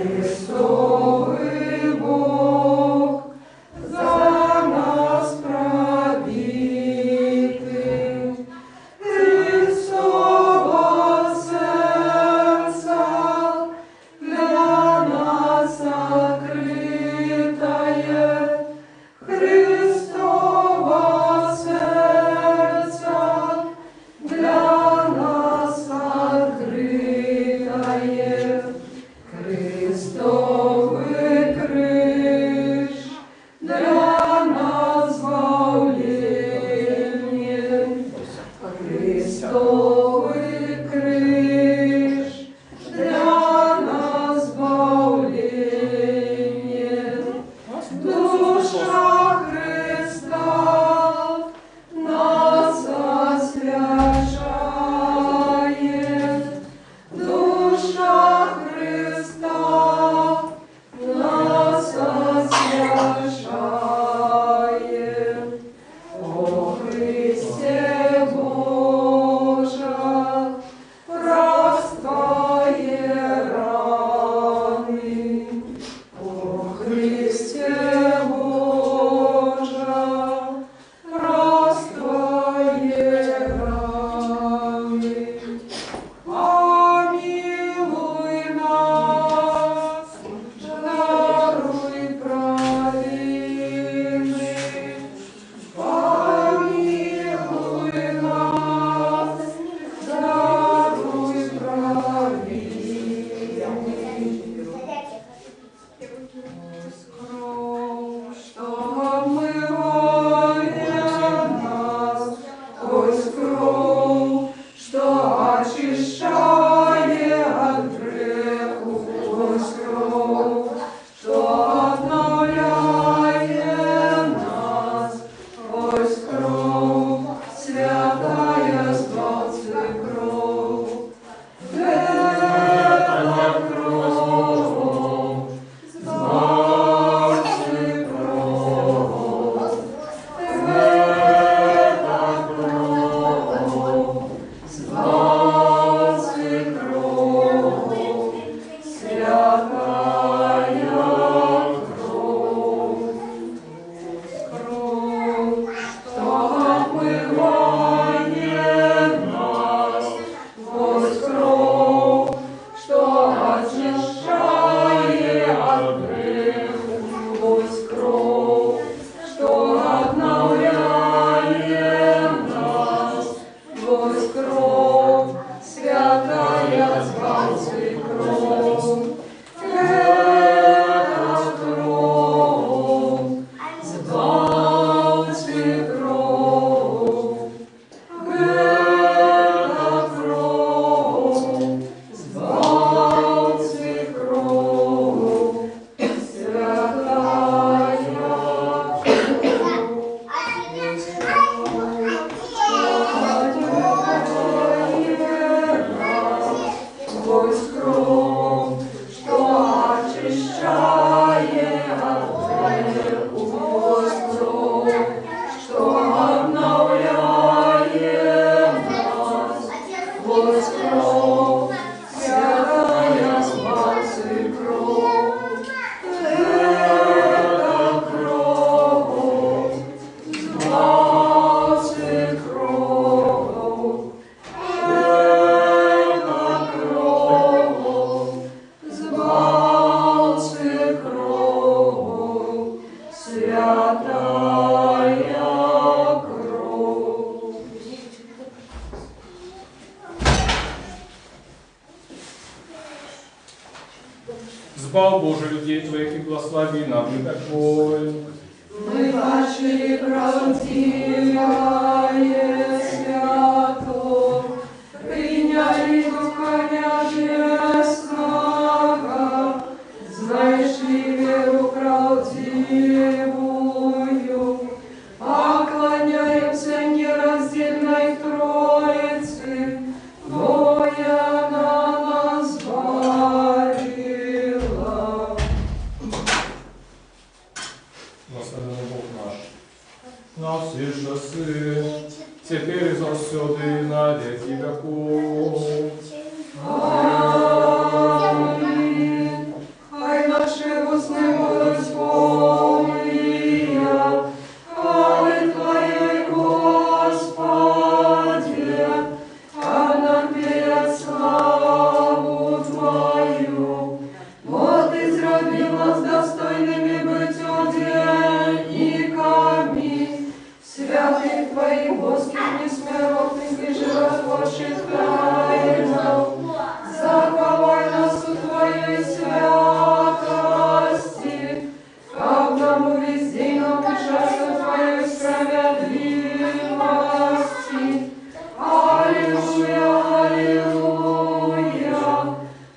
Христовый Бог за нас пробитый. Христово сердце для нас открытое. Христово сердце для нас открытое. Христовый крыш для нас избавление. Христовый крыш для нас избавление. Душа Христа нас освящает. Душа Христа нас освящает. О Христе Боже, раз Твои раны. О Христе Боже, святая кровь. Збав, Боже, людей Твоих и благослови нам и Твой. Мы ваши правдивое свято, приняли Духа Небесного, знаешь ли веру правдивую, поклоняемся нераздельной Троице, Твоя она нас варила. Благословенный Бог наш, на все часы, теперь и завсёды и на веки веков. Аминь. Хай наши устны будут полные хвалы Твоей, Господи, а нам перед славу Твою. Вот Ты зробил нас достойными быть удельниками святых Твоих воских, несмертных и животворчих тайнов. Заховай нас у Твоей святости, как нам везде научаться Твоей справедливости. Аллилуйя, аллилуйя,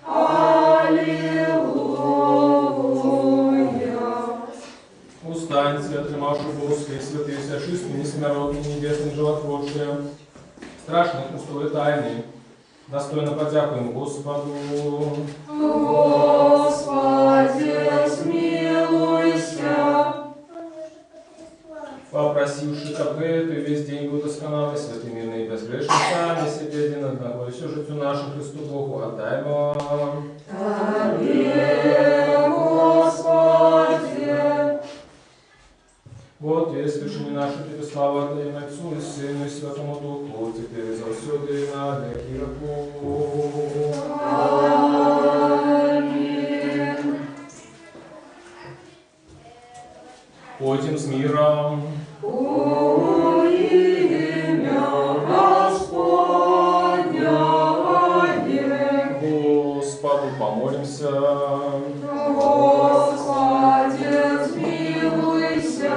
аллилуйя. Устаньте, отримавши Божьи, святые, всячистые, несмертные, небесные, животворшие, страшные, пустые тайны, достойно подякуем Господу. Господи, смилуйся. Попросивши капету и весь день благословенный, святыми и безгрешны сами себе один одного, и все житию нашу Христу Богу отдай вам. Тебе, Господи. Вот есть решение наше Тебе слава отдаем Отцу и Сыну и Святому Духу, теперь и завсёды и на веки веков. Аминь. Ходим с миром. О, имя Господне. Господу помолимся. Господи, смилуйся.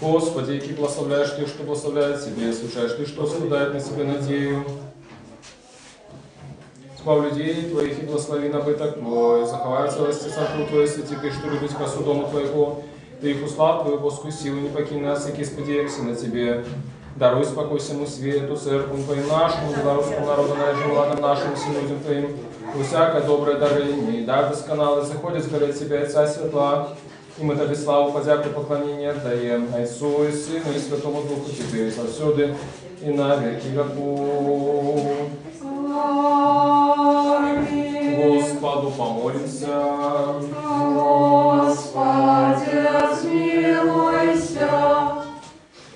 Господи, який благословляешь Ты, что благословляет Себе, случаешь Ты, что складает на себе надею. Слав людей Твоих и благослови набыток Твой, заховай в целости царству Твое, святи Ты, что любить красу дому Твоего, Ты их услав Твою Божскую силу, не покинь нас, яки сподеемся на Тебе. Даруй спокой всему свету, церкву Твоим нашему, белорусскому народу, наижем нашим, всем людям Твоим, у всякое доброе дарение, и дар досконалый заходит с горы Тебя, и Царь светла, и мы Тебе славу, подяку, поклонение отдаем Отцу и Сыну и Святому Духу, теперь и завсёды, и на веки веков. Господу помолимся. Господи, смилуйся.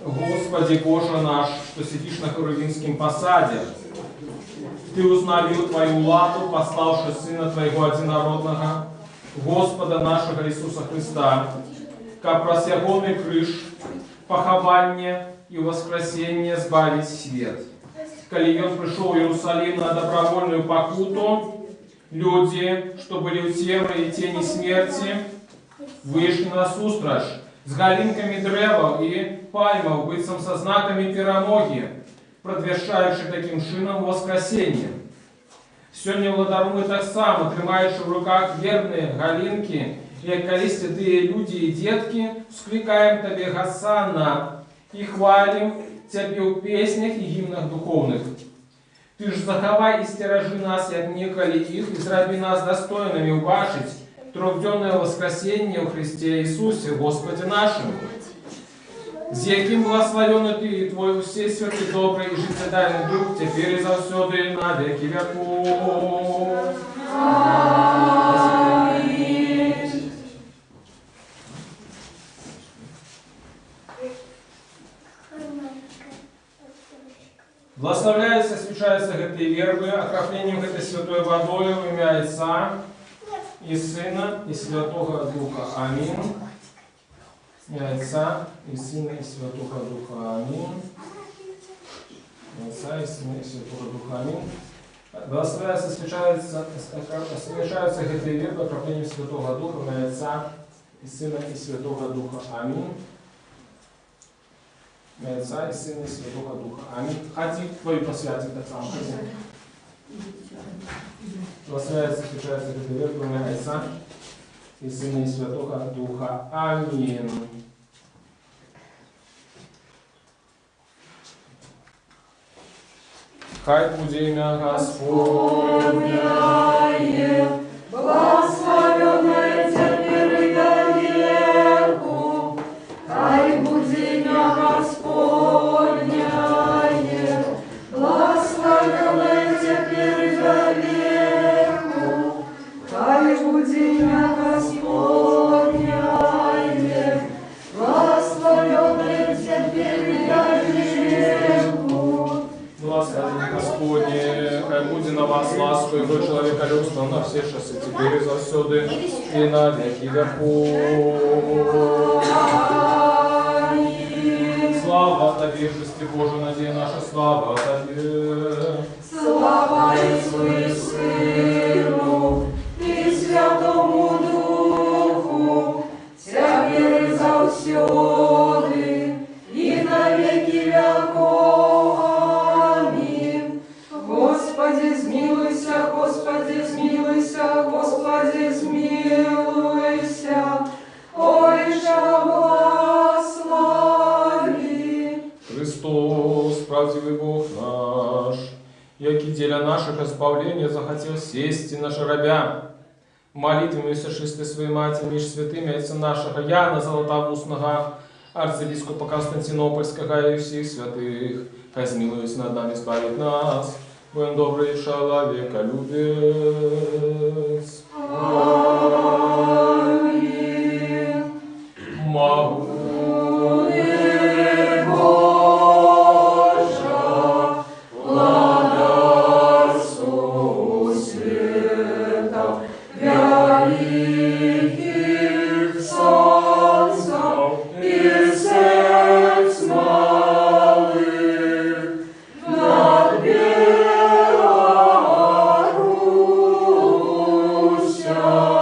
Господи Боже наш, что сидишь на Херувимском посаде, Ты узнавил Твою лату, пославши Сына Твоего Одинородного, Господа нашего Иисуса Христа, как просягонный крыш, похование и воскресение сбавить свет. Коли Он пришел в Иерусалим на добровольную покуту, люди, что были у темры и тени смерти, вышли на сустраž с галинками древов и пальмов, быцем со знаками перемоги, продвешаючи таким шином воскресение. Сьогодні владаруми так само, тримаючи в руках верные галинки, и коли святые люди и детки, скликаем Тебе Госанна и хвалим Тебе в песнях и гимнах духовных. Ты ж заховай и стережи нас, як неколи их, и зраби нас достойными убачить трехденное воскресение в Христе Иисусе, Господе нашим. З яким благословенный Ты и Твой все святый, добрый и життєдайний Дух, теперь и завсёды и на веки веков. Аминь. Благословляется, освящается этой вербы, окроплением этой святой водой в имя Отца и і Сина, і Святого Духа. Амінь. Отца и Сына и Святого Духа. Аминь. Отца и Сына и Святого Духа. Аминь. Благословляется, совершаются грехи по окроплению Святого Духа, в имя Отца и Сына и Святого Духа. Аминь. В имя Отца и Сына и Святого Духа. Аминь. Ходи твою посвятить так само. Благословляется, совершаются грехи в имя Отца и Сына и Святого Духа. Аминь. Хай буде ім'я Господне, благословенное теперь и до веку. Хай буде ім'я Господне, благословенное теперь и до веку. Хай буде ім'я Господне, благословенное теперь и до веку. Благословение Господне, хай буде на вас ласку Его человеколюбство на все часы, теперь и завсёды, и на веки веков. Слава Тебе, Христе Божий, надея наша, слава Тебе. Слава Отцу и Сыну и Святому Духу, теперь и завсёды, и на веки веков. Аминь. Господи, смилуйся, Господи, смилуйся, Господи, смилуйся, ой же благослови. Христос, правдивый Бог наш, яки деля наших избавления захотел сесть и на жаробя. Молитвами сошисты своей Матери, меж святыми Отца нашего, Яна Золотоустного, арцебископа Константинопольского и всех святых, хай смилуется над нами, избавит нас, будем добрый человеколюбец. Аминь. Могу Белоруссия.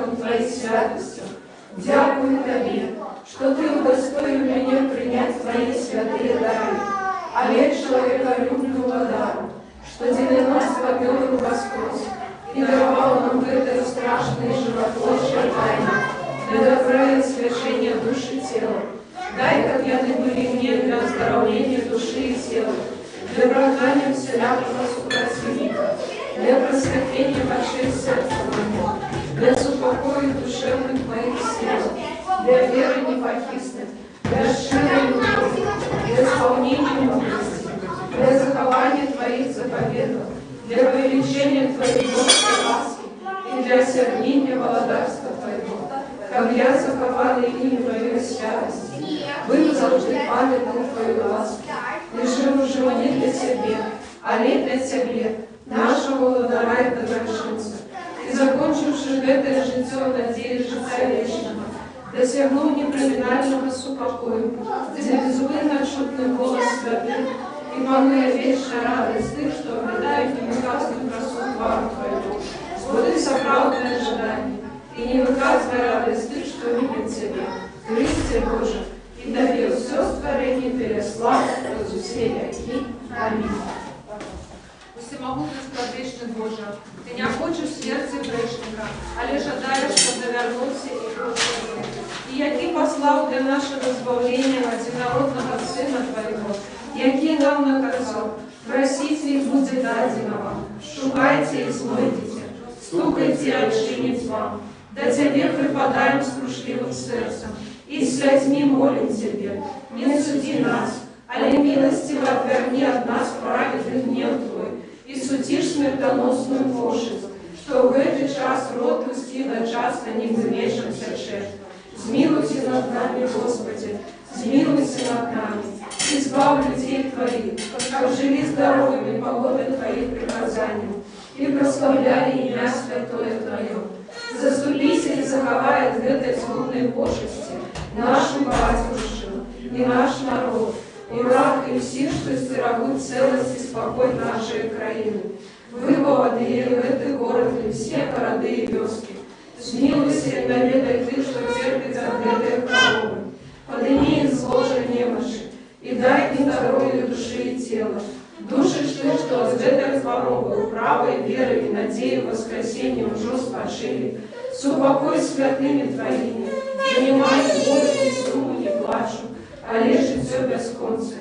преступником Твоей святостью. Дякую Тебе, что Ты удостоил меня принять Твои святые дары, а я человеколюбного дара, что делено с победою Господь, и даровал нам в этой страшной животворчей тайне для добра и свершения души и тела. Дай, как яны были мне для оздоровления души и тела, для оправдания всякого супротивника, для просветления больших сердца моего, для супокоя душевных моих сил, для веры непохисных, для широй любви, для исполнения мудрости, для захования Твоих заповедов, для увеличения Твоей Божьей ласки и для осердения володарства Твоего, как я заховала имя Твое святости. Вымазал ты памятную Твою ласку, лишил уже не для Тебе, а не для Тебе, нашего владара и доброшинца. И закончивши это житье в надее життя вечного, досягнув неприминального супокою, где безумно чутный голос святых, и пануя вечная радость Ты, что обретает невыказную красоту твару Твоего, сбуди соправдное ожидание, и не выказывай радость Ты, что любит Тебя, Христе Боже, и Тебе все створение переслав из усей веки. Аминь. Всемогутний складвічний Боже, Ти не хочеш в серці грешника, але жадаєш подовернутися і простити. І який послав для нашого збавлення одинородного Сина Твоего, який нам наказав, просите и будет дадено вам, шукайте и знойдете, стукайте и отчинит вам. До Тебе припадаем с крушливым сердцем, и с людьми молим Тебе, не суди нас, але милостиво отверни от нас праведный гнев Твой, и судишь смертоносную пошесть, что в этот час род пусти на час на них замешался шеф. Смилуйся над нами, Господи, смилуйся над нами, избавь людей Твоих, как жили здоровыми по воле Твоих приказаний, и прославляли имя Святое Твое. Заступись и заховай от этой смутной пошести нашу батюшку и наш народ, и враг, и всех, что стерегут целость и спокой нашей краины. Выводы и в этот город, и все города и вёски. Смилуйся и наведай Ты, что терпит от этой хворобы. Подними из ложа немощи, и дай им здоровье души и тела. Души, что от этой хворобы, правой верой и надеей воскресения уже спошили, супокой святыми Твоими, занимай горе и сумму не плачу, а лежит все бесконце.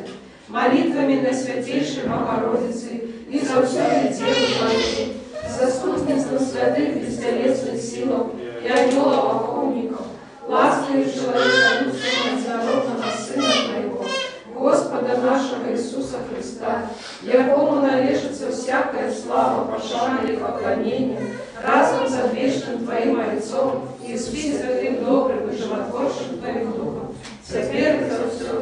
Молитвами на Святейшей Богородице и за все Деву Твою, заступництво святых бестелесных силов и ангелов охотников, ласкою человеколюбцем одинородного Сына Твоего, Господа нашего Иисуса Христа, якому належится всякая слава, пошание и поклонение, разом за вечным Твоим лицом и спи святым добрым и животворчим Твоим Духом, теперь и за все